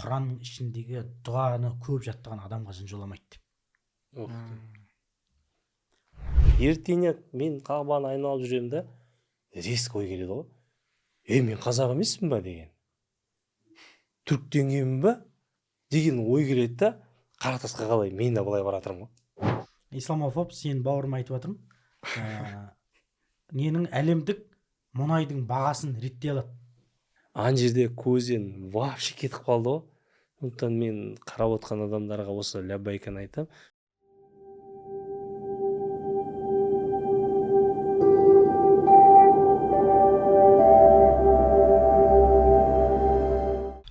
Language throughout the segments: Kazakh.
Құранның ішіндегі дұғаны көп жаттаған адамға жын жоламайды деп. Ертең мен Кағбаны айналып жүремін да, резко ой келеді ғой. Мен қазақ емеспін ба деген. Түріктен келемін ба деген ой келеді да, Қаратасқа қалай мен де былай бара жатырмын ғой. Исламофоб, сен бауырыма айтып жатырмын. Ненің әлемдік мұнайдың бағасын реттей алады. Ан жерде көзден вообще кетіп қалды ғой. Сондықтан мен қарап отқан адамдарға осы ләббайканы айтамын.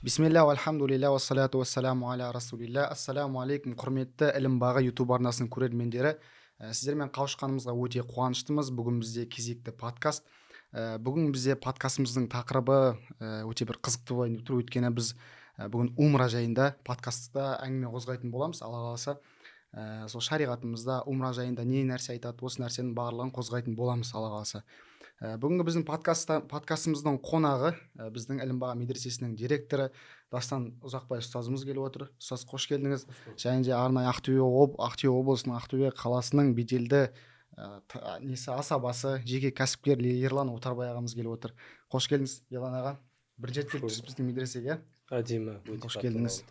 Бисмилля, алхамдулилля, вассалату вассаламу аля расулилля. Ассаламу алейкум, құрметті Ілім бағы YouTube арнасының көрермендері. Сіздермен қауышқанымызға өте қуаныштымыз. Бүгін бізде кезекті подкаст. Бүгін бізде подкастымыздың тақырыбы өте бір қызықты болайын деп тұр. Өйткені біз бүгін умра жайында подкастта әңгіме қозғайтын боламыз. Алла қаласа, сол шариғатымызда умра жайында не нәрсе айтады, осы нәрсенің барлығын қозғайтын боламыз, Алла қаласа. Бүгінгі біздің подкастымыздың қонағы біздің Ілім бағы медресесінің директоры Дастан Ұзақбай ұстазымыз келіп отыр. Ұстаз, қош келдіңіз. Және де арнайы Ақтөбе облысының Ақтөбе қаласының беделді асабасы, жеке кәсіпкер Ерлан Отарбай ағамыз келіп отыр. Қош келдіңіз, Ерлан аға. Бір рет келіпсіз біздің медресеге. Әдемі. Қош келдіңіз.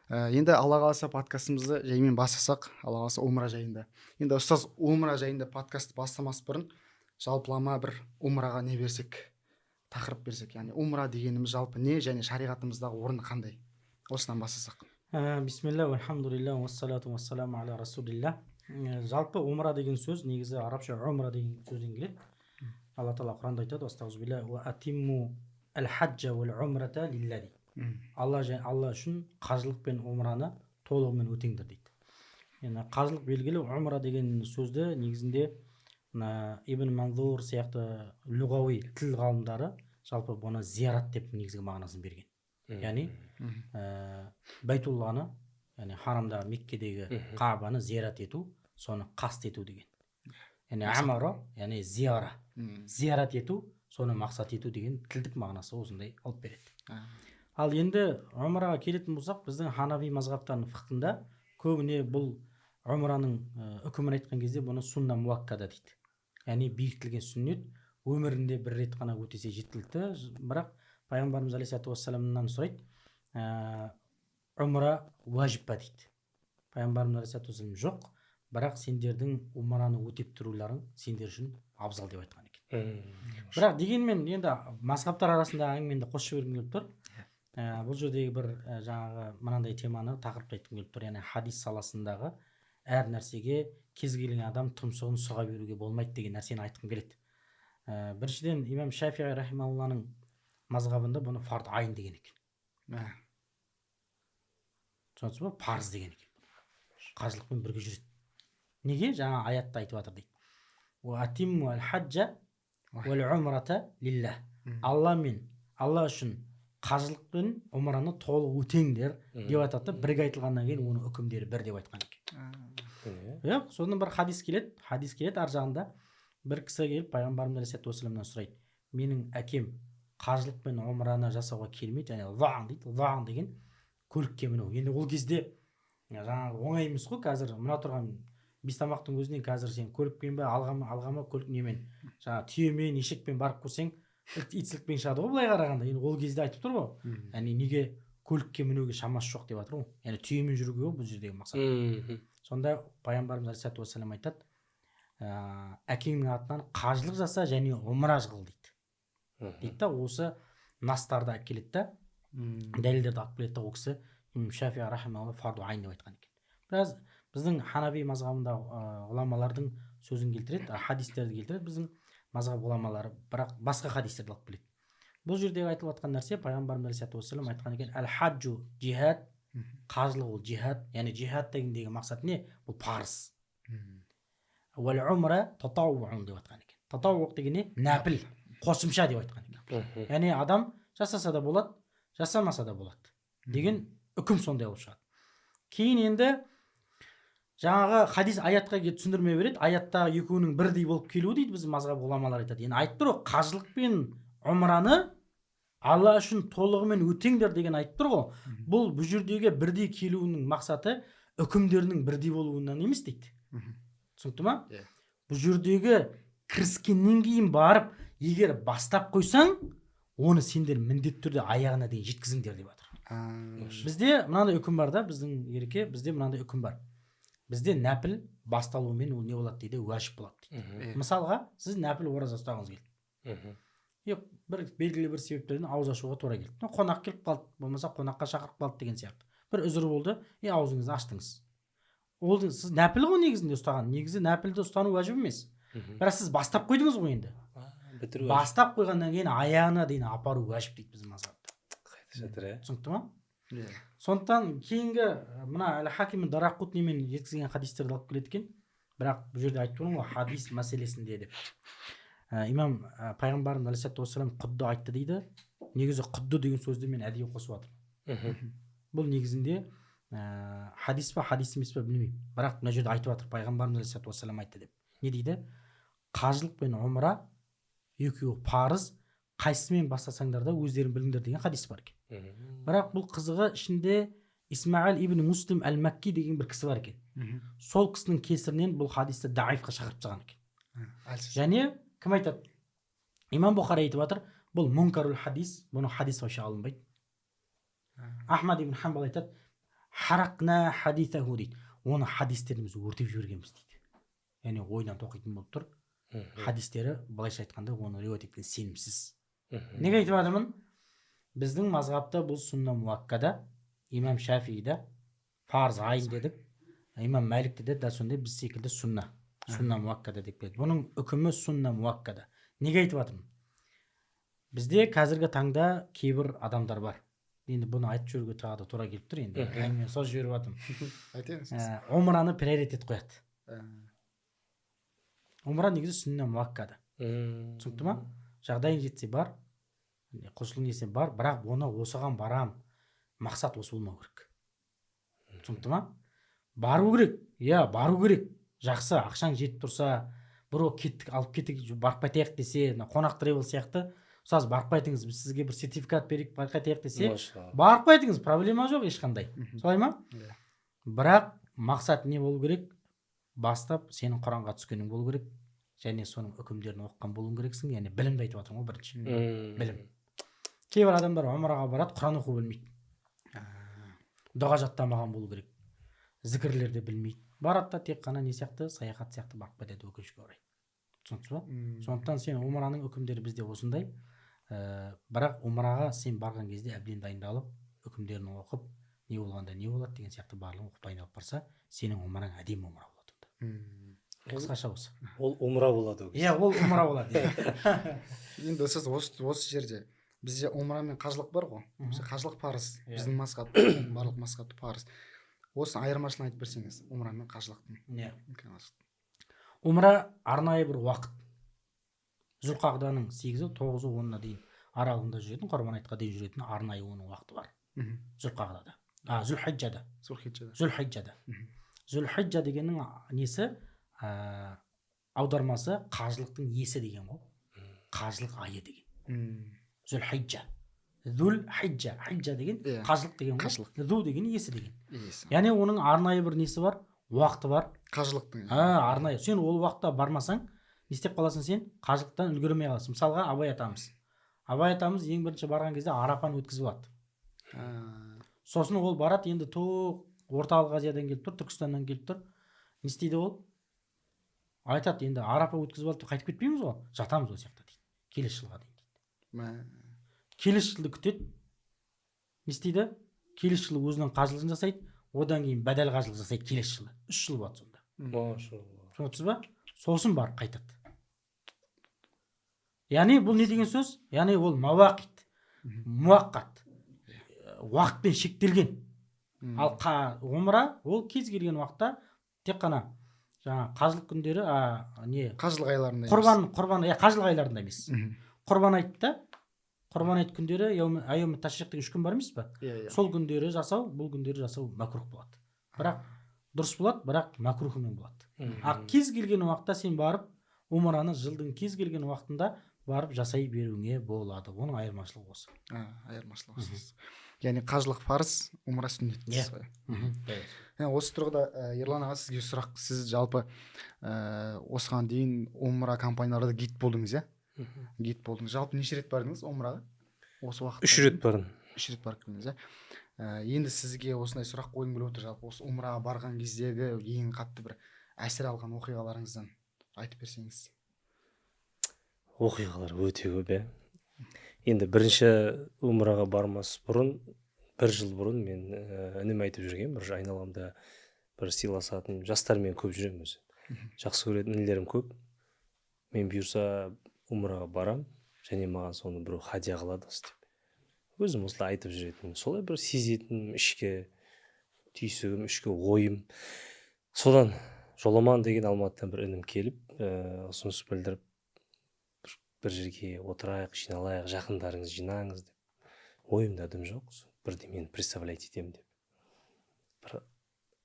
Енді Алла қаласа подкастымызды жаймен бастасақ, Алла қаласа умра жайында. Енді ұстаз, умра жайында подкастты бастамас бұрын жалпылама бір умраға не берсек, тақырып берсек, яғни умра дегеніміз жалпы не және шариғатымыздағы орны қандай? Осыдан бастасақ. Бисмилля, алхамдулилля, вассалату вассаламу аля расулилля. Жалпы умра деген сөз негізі арабша умра деген сөзден келеді. Алла Тағала Құранда айтады: "Астағфирулла ва атимму ал-хаджа вал-умрата лиллади". Алла үшін қажылық пен умраны толығымен өтеңдер дейді. Енді қажылық белгілі, умра деген сөзді негізінде Ибн Манзур сияқты лұғауи тіл ғалымдары жалпы бұны зиярат деп негізгі мағынасын берген. Яғни Байтулланы, яғни харамдағы Меккедегі Қабаны зиярат ету, соны қаст ету деген. Яғни амара, яғни зиярат ету, соны мақсат ету деген тілдік мағынасы осындай алып береді. Ал енді умраға келетін болсақ, біздің ханафи мазхабтарының фиқхында көбіне бұл умраның үкімін айтқан кезде бұны сунна муаккада дейді. Яғни бекітілген сүннет, өмірінде бір рет қана өтесе жеткілікті. Бірақ пайғамбарымыз алейхиссалату вассаламнан сұрайды, умра уәжіп па дейді. Пайғамбарымыз алейхиссалату вассалам жоқ, бірақ сендердің умраны өтеп тұруларың сендер үшін абзал деп айтқан екен. Бірақ дегенмен енді мазхабтар арасында әңгімені қосып жібергім келіп тұр. Бұл жердегі бір жаңағы мынандай теманы тақырыпты айтқым келіп тұр. Яғни хадис саласындағы әр нәрсеге кез келген адам тұмсығын сұға беруге болмайды деген нәрсені айтқым келеді. Біріншіден имам Шафиғи рахимахулланың мазхабында бұны фард айн деген екен. Түсінесіз ба? Парыз деген екен. Қажылықпен бірге жүреді. Неге? Жаңа аятта айтып жатыр дейді. Ва атимму ал-хаджа вал-умрата лилла. Алла үшін қажылық пен умраны толық өтеңдер деп айтады. Бірге айтылғаннан кейін оның үкімдері бір деп айтқан екен. Содан бір хадис келеді. Ар жағында бір кісі келіп пайғамбарымыз алейхиссалату вассаламнан сұрайды: менің әкем қажылық пен умраны жасауға келмейді, және ваң дейді. Ваң деген көлікке міну. Енді ол кезде жаңағы оңай емес қой. Қазір мына тұрған бестамақтың өзінен қазір сен көлікпен бе, алғама көлік немен, жаңағы түйемен, ешекпен барып көрсең итсілікпен шығады ғой былай қарағанда. Енді ол кезде айтып тұр ғой, яғни неге көлікке мінуге шамасы жоқ деп жатыр ғой. Яғни түйемен жүруге ғой бұл жердегі мақсат. Сонда пайғамбарымыз алейхиссалату вассалам айтады: әкеңнің атынан қажылық жаса және умра қыл дейді. Дейді да, осы настарды алып келеді да, дәлелдерді алып келеді да, ол кісі имам Шафиғи рахимахулла фарду айн деп айтқан екен. Біраз біздің ханафи мазхабында ғұламалардың сөзін келтіреді, хадистерді келтіреді біздің мазхаб ғұламалары, бірақ басқа хадистерді алып келеді. Бұл жердегі айтылып жатқан нәрсе, пайғамбарымыз алейхиссалату вассалам айтқан екен: әл-хаджу жихад, қажылық ол жихад, яғни жихад дегендегі мақсат не? Бұл парыз. Уәл-умра татауъун деп айтқан екен. Татауъ деген не? Нәпіл, қосымша деп айтқан екен. Яғни адам жасаса да болады, жасамаса да болады деген үкім сондай болып шығады. Кейін енді жаңағы хадис аятқа түсіндірме береді. Аяттағы екеуінің бірдей болып келуі дейді біздің мазхаб ғұламалар айтады. Енді айтып тұр ғой, қажылық пен умраны Алла үшін толығымен өтеңдер деген айтып тұр ғой. Бұл жердегі бірдей келуінің мақсаты үкімдерінің бірдей болуынан емес дейді. Түсінікті ма? Бұл жердегі кіріскеннен кейін барып, егер бастап қойсаң, оны сендер міндетті түрде аяғына дейін жеткізіңдер деп жатыр. Бізде мынандай үкім бар да, біздің ереке, бізде мынандай үкім бар. Бізде нәпіл басталуымен ол не болады дейді, уәжіп болады дейді. Мысалға, сіз нәпіл ораза ұстағыңыз келді. Бір белгілі бір себептерден ауыз ашуға тура келді. Қонақ келіп қалды, болмаса қонаққа шақырып қалды деген сияқты. Бір үзір болды, аузыңызды аштыңыз. Ол сіз нәпіл ғой негізінде ұстаған. Негізі нәпілді ұстану уәжіп емес. Бірақ сіз бастап қойдыңыз ғой енді. Бастап қойғаннан кейін аяғына дейін апару уәжіп дейді біздің мазхабта. Түсінікті ма? Сондықтан кейінгі мына Әл-Хаким Дарақутнимен жеткізген хадистерді алып келеді екен. Бірақ бұл жерде айтып тұрмын ғой, хадис мәселесінде деп. Имам пайғамбарымыз алейхиссалату уассалам құдды айтты дейді. Негізі құдды деген сөзді мен әдейі қосып жатырмын. Бұл негізінде хадис па хадис емес па білмеймін. Бірақ мына жерде айтып жатыр, пайғамбарымыз алейхиссалату уассалам айтты деп. Не дейді? Қажылық пен умра екеуі парыз, қайсысымен бастасаңдар да өздерің біліңдер деген хадис бар екен. Бірақ бұл қызығы ішінде Исмаил ибн Муслим әл-Макки деген бір кісі бар екен. Сол кісінің кесірінен бұл хадисті даифқа шығарып тастаған екен. Және кім айтады? Имам Бұхари айтып жатыр, бұл мункарул хадис, бұны хадис вообще алынбайды. Ахмад ибн Хамбал айтады, харақна хадисаху дейді. Оны хадистерімізді өртеп жібергенбіз дейді. Яғни ойдан тоқитын болып тұр. Хадистері былайша айтқанда оны риуат еткен сенімсіз. Неге айтып жатырмын? Біздің мазхабта бұл сунна муаккада, имам Шафиида фарз айын дедік, имам Маликте де дәл сондай біз секілді сунна муаккада деп келеді. Бұның үкімі сунна муаккада. Неге айтып жатырмын? Бізде қазіргі таңда кейбір адамдар бар. Енді бұны айтып жүруге тағы да тура келіп тұр енді. Мен сол жіберіп жатырмын. Айтыңыз. Умраны приоритет қояды. Умра негізі сүнна муаккада. Түсінікті ма? Жағдайың жетсе бар, құлшылық несе бар, бірақ оны осыған барам, мақсат осы болмау керек. Түсінікті ма? Бару керек. Бару керек. Жақсы, ақшаң жетіп тұрса, бір кеттік, алып кеттік, барып қайтайық десе, қонақ тревел сияқты, ұстаз барып қайтыңыз, біз сізге бір сертификат берейік, барып қайтайық десе, барып қайтыңыз, проблема жоқ ешқандай. Солай ма? Бірақ мақсат не болу керек? Бастап сенің Құранға түскенің болу керек, және соның үкімдерін оқыған болуың керексің, яғни білімді айтып жатырмын ғой бірінші. Білім. Кейбір адамдар умраға барады, Құран оқу білмейді. Дұға жаттамаған болу керек. Зікірлерді білмейді. Барады да тек қана не сияқты, саяхат сияқты барып кетеді өкінішке орай. Түсінсіз ба? Сондықтан сен умраның үкімдері бізде осындай. Бірақ умраға сен барған кезде әбден дайындалып, үкімдерін оқып, не болғанда не болады деген сияқты барлығын оқып дайындалып барса, сенің умраң әдемі умра болады. Қысқаша осы. Ол умра болады. Ол умра болады. Енді сіз осы жерде бізде умра мен қажылық бар ғой. Қажылық парыз. Біздің мазхаб, барлық мазхабта парыз. Осы айырмашылығын айтып берсеңіз, умра мен қажылықтың. Умра арнайы бір уақыт. Зүлқағданың 8-і, 9-і, 10-на дейін аралығында жүретін, Құрбан айтқа дейін жүретін арнайы оның уақыты бар. Зүлқағдада. Зүлхиджада. Зүлхиджа дегеннің несі, аудармасы қажылықтың есі деген ғой. Қажылық айы деген. Зүлхиджа. Зүлхиджа. Хиджа деген қажылық деген ғой. Зүл деген есі деген. Яғни оның арнайы бір несі бар, уақыты бар. Қажылықтың. Арнайы. Сен ол уақытта бармасаң, не істеп қаласың сен? Қажылықтан үлгермей қаласың. Мысалға Абай атамыз ең бірінші барған кезде Арапаны өткізіп алады. Сосын ол барады, енді орталық Азиядан келіп тұр, Түркістаннан келіп тұр. Не істейді ол? Айтады, енді Арапа өткізіп алды, қайтып кетпейміз ғой, жатамыз ол сияқты дейді. Келесі жылға дейін дейді. Келесі жылды күтеді. Не істейді? Келесі жылы өзінің қажылығын жасайды, одан кейін бәдәл қажылық жасайды келесі жылы. 3 жыл болады сонда. Түсінесіз ба? Сосын барып қайтады. Яғни бұл не деген сөз? Яғни ол мауақит, муаққат, уақытпен шектелген. Ал умра ол кез келген уақытта тек қана жаңа қажылық күндері, қажылық айларында емес. Қажылық айларында емес. Құрбан айт күндері, айяумут ташриқ деген 3 күн бар емес па? Сол күндері жасау, бұл күндері жасау макрух болады. Бірақ дұрыс болады, бірақ макрухымен болады. Кез келген уақытта сен барып, умраны жылдың кез келген уақытында барып жасай беруіңе болады. Оның айырмашылығы осы. Айырмашылығы осы. Яғни қажылық парыз, умра сүннет дейсіз ғой. Осы тұрғыда Ерлан аға, сізге сұрақ. Сіз жалпы осыған дейін умра компанияларда гид болдыңыз, гид болдыңыз. Жалпы неше рет бардыңыз умраға осы уақытта? 3 рет бардым. 3 рет барып келдіңіз, енді сізге осындай сұрақ қойғым келіп отыр. Жалпы осы умраға барған кездегі ең қатты бір әсер алған оқиғаларыңыздан айтып берсеңіз. Оқиғалар өте көп. Енді бірінші умраға бармас бұрын, 1 жыл бұрын мен інім айтып жүрген, бір айналамда бір сыйласатын жастармен көп жүремін өзі. Жақсы көретін інілерім көп. Мен бұйырса умраға барам, және маған соны біреу хадия қылады деп. Өзім осылай айтып жүретін. Солай бір сезетін, ішке түйсігім, ішке ойым. Содан Жоламан деген Алматыдан бір інім келіп, ұсыныс білдіріп, бір жерге отырайық, жиналайық, жақындарыңыз жинаңыз деп. Ойымда дым жоқ, бірде мені представлять етемін деп.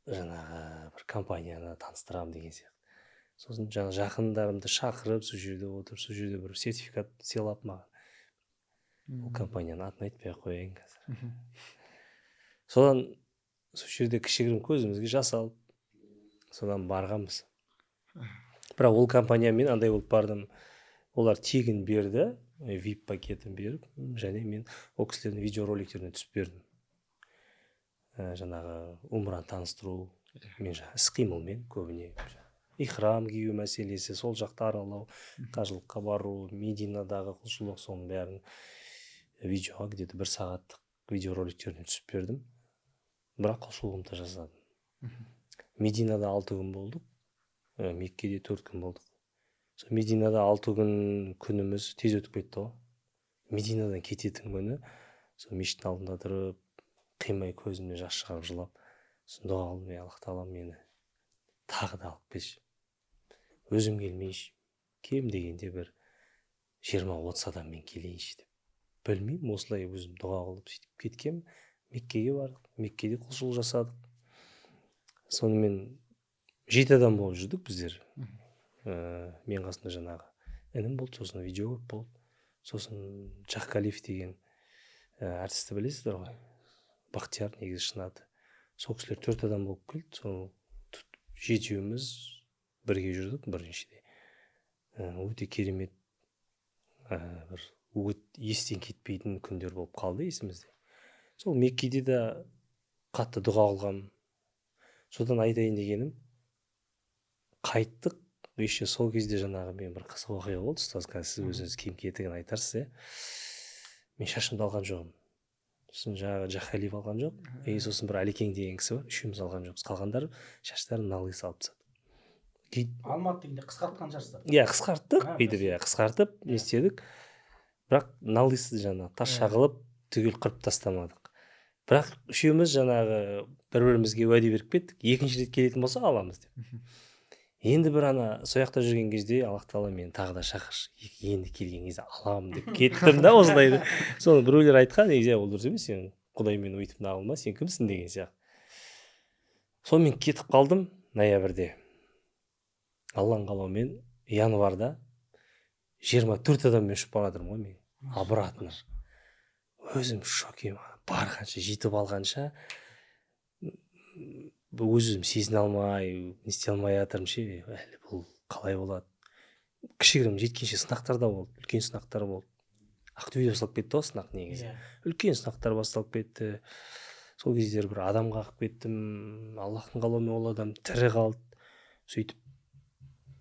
Бір компанияны таныстырам деген сияқты. Сосын жақындарымды шақырып, сол жерде отырып, сол жерде бір сертификат сыйлап маған. Ол компанияның атын айтпай қояйын қазір. Содан сол жерде кішігірім көзімізге жас алып, содан барғанбыз. Бірақ ол компаниямен андай болып бардым. Олар тегін берді, VIP пакетін беріп, және мен ол кісілердің видеороликтеріне түсіп бердім. Жаңағы умраны таныстыру, мен іс-қимылмен көбіне. Ихрам кию мәселесі, сол жақта аралау, қажылыққа бару, Мединадағы құлшылық, соның бәрін видеоға где-то 1 сағаттық видеороликтеріне түсіп бердім. Бірақ құлшылығымды жасадым. Мединада 6 күн болдық, Меккеде 4 күн болдық. Мединада 6 күніміз тез өтіп кетті ғой. Мединадан кететін күні мешіттің алдында тұрып, қимай көзімнен жас шығарып жылап, дұға қылдым, Аллах тағалам мені тағы да алып келші. Өзім келмейші, кем дегенде бір 20-30 адаммен келейінші деп. Білмеймін, осылай өзім дұға қылып сөйтіп кеткем. Меккеге бардық, Меккеде құлшылық жасадық. Сонымен 7 адам болып жүрдік біздер. Мен қасында жаңағы інім болды, сосын видео көп болды. Сосын Жаққалиев деген әртісті білесіздер ғой, Бақтияр негізі шын аты. Сол кісілер 4 адам болып келді. Сол 7-еуміз бірге жүрдік біріншіде. Өте керемет, бір естен кетпейтін күндер болып қалды есімізде. Сол Меккеде де қатты дұға қылғам. Содан айтайын дегенім, қайттық. Еще сол кезде жаңағы мен бір қызық оқиға болды. Ұстаз, сіз өзіңіз киім кетігін айтарсыз, мен шашымды алған жоқпын. Сосын жаңағы Жаққалиев алған жоқ. Сосын бір Әлекең деген кісі бар, үшеуміз алған жоқпыз. қалғандар шаштарын налый салып тастады. Алматыда қысқартқан шығарсыздар. Қысқарттық, бүйтіп қысқартып не істедік. Бірақ налыйсыз жаңағы тазша қылып түгел қырып тастамадық. Бірақ үшеуміз жаңағы бір-бірімізге уәде беріп кеттік. Екінші рет келетін болса аламыз деп. Енді бір сояқта жүрген кезде Аллах тағала мені тағы да шақыршы, енді келген кезде аламын деп кеттім да осылай. Соны біреулер айтқан, негізі ол дұрыс емес, сен Құдаймен өйтіп нағылма, сен кімсің деген сияқты. Сонымен кетіп қалдым ноябрьде. Алланың қалауымен январда 24 адаммен ұшып бара жатырмын ғой мен. Обратно. Өзім шок едім. Барғанша, жетіп алғанша өзім сезіне алмай, не істей алмай жатырмын ше, әлі бұл қалай болады. Кішігірім жеткенше сынақтар да болды, үлкен сынақтар болды. Ақтөбеде басталып кетті ғой сынақ негізі. Үлкен сынақтар басталып кетті. Сол кездері бір адам қағып кеттім. Аллахтың қалауымен ол адам тірі қалды. Сөйтіп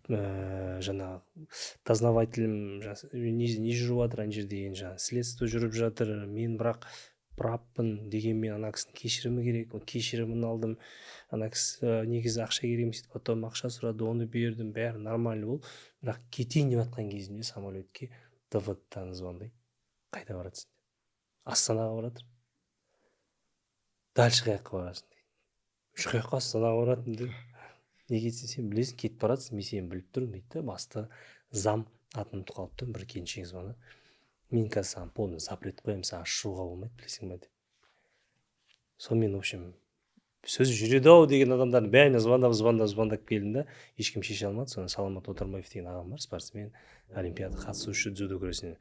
жаңағы дознавателім не жүріп жатыр ана жерде, жаңағы следствие жүріп жатыр. Мен бірақ праппын дегенмен ана кісінің кешірімі керек. Кешірімін алдым. Ана кісі негізі ақша керек емес, потом ақша сұрады, оны бердім, бәрі нормально болды. Бірақ кетейін деп жатқан кезімде самолетке ДВ-дан звондайды. Қайда баратсың деп. Астанаға баратыр. Дальше қаяққа барасың дейді. Үш қаяққа Астанаға баратым деді. Неге десем, сен білесің, кетіп баратсың, мен сені біліп тұрмын дейді. Басты зам атын ұмытып қалыпты, бір келіншек звоны. Мен қазір саған полный запрет қоямын, саған шығуға болмайды, білесің бе деп. Сонымен, в общем, сөз жүреді ау деген адамдардың бәріне звондап келдім да, ешкім шеше алмады. Соны Саламат Отарбаев деген ағам бар, спортсмен, олимпиада қатысушы, дзюдо күресінен.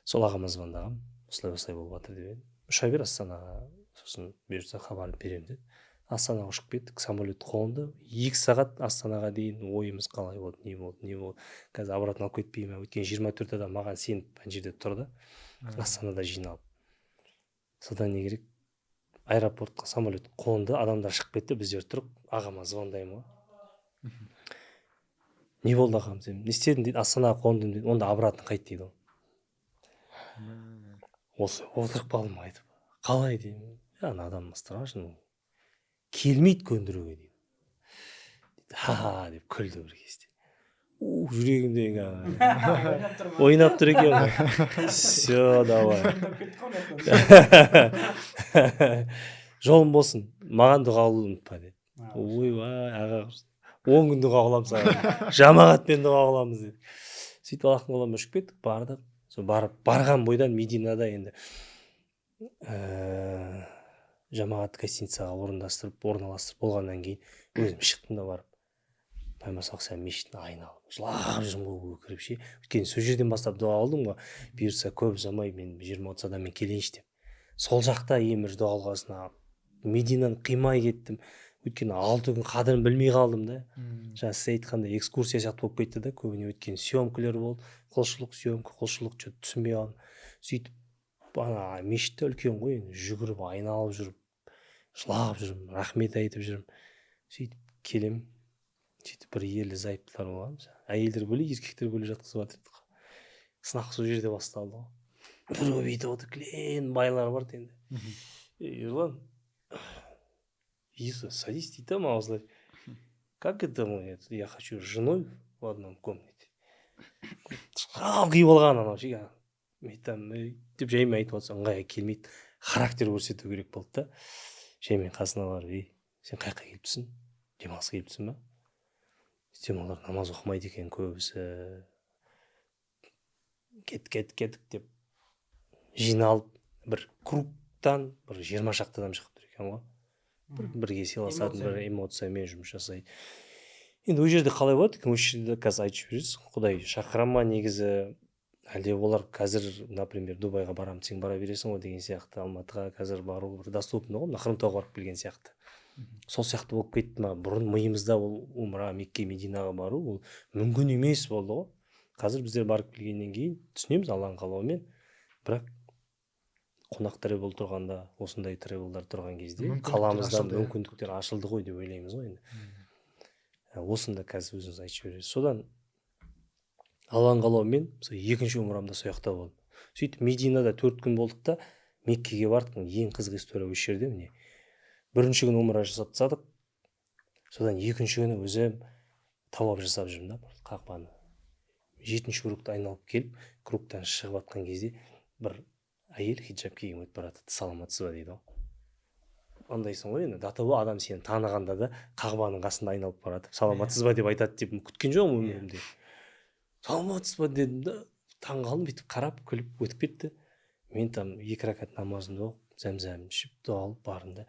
Сол ағама звондағам, осылай болып жатыр деп едім. Ұша бер Астанаға, сосын бұйыртса хабарын беремін деді. Астанаға ұшып кеттік, самолет қонды. 2 сағат Астанаға дейін ойымыз қалай болды, не болды. Қазір обратно алып кетпеймін. Өйткені 24 адам маған сеніп ана жерде тұрды. Астанада жиналып. Содан не керек? Аэропортқа самолет қонды, адамдар шығып кетті, біздер тұрып, ағама звондаймын ғой. Не болды ағам дедім. Не істедің дейді, Астанаға қондым дейді. Онда обратно қайт дейді ол. Осы отырып қалдым айтып. Қалай деймін. Ана адам страшный. Келмейді көндіруге дейді. Ха деп күлді бір кезде. Жүрегімде ойнап тұр екен. Все, давай. Жолың болсын, маған дұға қылуды ұмытпа деді. Ойбай, аға, 10 күн дұға қыламыз саған. Жамағатпен дұға қыламыз деді. Сөйтіп Аллахтың қолына ұшып кеттік, бардық. Сол барған бойдан Мединада енді жамағат гостиницаға орналастырып болғаннан кейін өзім шықтым да барып, Баймасақ сән мешітіне айналып жылап жүрмін ғой кіріп ше. Өйткені сол жерден бастап дұға қылдым ғой, бұйырса көп ұзамай мен 20-30 адаммен келейінші деп. Сол жақта емір дұға қылғасына Мединаны қимай кеттім. Өйткені 6 күн қадірін білмей қалдым да. Жаңа сіз айтқандай экскурсия сияқты болып кетті да, көбіне өткен съемкілер болды, құлшылық что түсінбей қалдым. Сөйтіп ана мешітте үлкен ғой, енді жүгіріп айналып жүріп, жылап жүрмін, рахмет айтып жүрмін. Сөйтіп келем, сөйтіп бір ерлі зайыптылар болған. Әйелдер бөлек, еркектер бөлек жатқызып жатыр. Сынақ сол жерде басталды ғой. Бір өйтіп отыр, кілең байлар бар енді. Ерлан, Иса, садись, дейді ма осылай. Как это мы? Я хочу с женой в одном комнате. Қиып алған анау ше. Деп жаймен айтып отырса ыңғайға келмейді. Характер көрсету керек болды да. Жаймен қасына барып, сен қай жаққа келіпсің? Демалысқа келіпсің ба? Сөйтсем олар намаз оқымайды екен көбісі. Кеттік деп жиналып, бір кругтан бір 20 шақты адам шығып тұр екен ғой. Бірге сыйласатын, бір эмоциямен жұмыс жасайды. Енді ол жерде қалай болады екен, осы жерде қазір айтып жібересіз, Құдай шақыра ма негізі, әлде олар қазір, например, Дубайға барамын десең бара бересің ғой деген сияқты, Алматыға қазір бару бір доступно ғой, Хромтауға барып келген сияқты. Сол сияқты болып кетті ма? Бұрын миымызда ол умра, Мекке, Мединаға бару ол мүмкін емес болды ғой. Қазір біздер барып келгеннен кейін түсінеміз Алланың қалауымен, бірақ қонақ тревел тұрғанда, осындай тревелдар тұрған кезде қаламызда мүмкіндіктер ашылды ғой деп ойлаймыз ғой енді. Осында қазір өзіңіз айтып жібересіз. Содан Алланың қалауымен екінші умрамда сол жақта болды. Сөйтіп Мединада 4 күн болдық та Меккеге бардық. Ең қызық история осы жерде міне. Бірінші күні умра жасап тастадық. Содан екінші күні өзім тауап жасап жүрмін да, қақпаны. 7-ші кругты айналып келіп, кругтан шығып жатқан кезде бір әйел хиджаб киген өтіп барады. Саламатсыз ба дейді ғой. Андайсың ғой енді, датабы адам сені танығанда да қағбаның қасында айналып барады. Саламатсыз ба деп айтады деп күткен жоқпын өмірімде. Саламатсыз ба дедім да, таңғалдым, бүйтіп қарап күліп өтіп кетті. Мен там 2 ракат намазымды оқып, зәмзәм ішіп, дұға алып бардым да,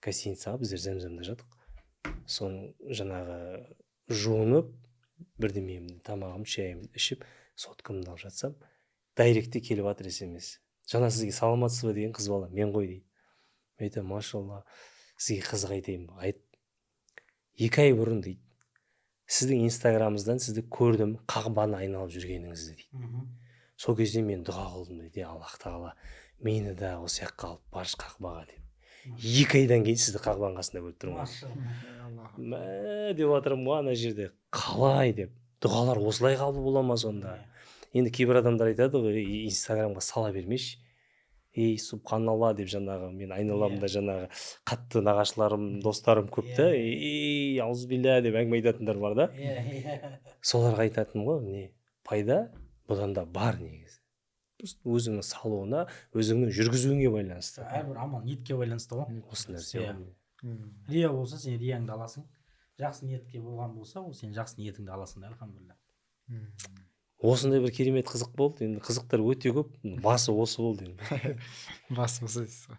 гостиницаға, біздер зәмзәмде жаттық. Соның жаңағы жуынып, бірдемемді, тамағымды, шайымды ішіп, соткамды алып жатсам, дайректте келіп жатыр SMS. Жаңа сізге саламатсыз ба деген қыз бала, мен ғой дейді. Мен айтамын, машалла, сізге қызық айтайын. 2 ай бұрын дейді, сіздің инстаграмыңыздан сізді көрдім, қағбаны айналып жүргеніңізді дейді. Сол кезде мен дұға қылдым дейді, Аллах тағала мені де осы жаққа алып баршы қағбаға деп. 2 айдан кейін сізді қағбаның қасында көріп тұрмын. Мә деп отырмын ғой ана жерде, қалай деп. Дұғалар осылай қабыл бола ма сонда? Енді кейбір адамдар айтады ғой, инстаграмға сала бермеші. Ей, субханалла деп жаңағы, мен айналамда жаңағы қатты нағашыларым, достарым көп та, ей, аузбилля деп әңгіме айтатындар бар да. Соларға айтатын ғой, не пайда бұдан да бар негізі. Өзіңнің салуына, өзіңнің жүргізуіңе байланысты. Әрбір амал ниетке байланысты ғой. Осы нәрсе ғой. Рия болса, сен рияңды аласың. Жақсы ниетке болған болса, ол сен жақсы ниетіңді аласың да, альхамдулилля. Осындай бір керемет қызық болды. Енді қызықтар өте көп. Басы осы болды енді. Басы осы дейсіз ғой.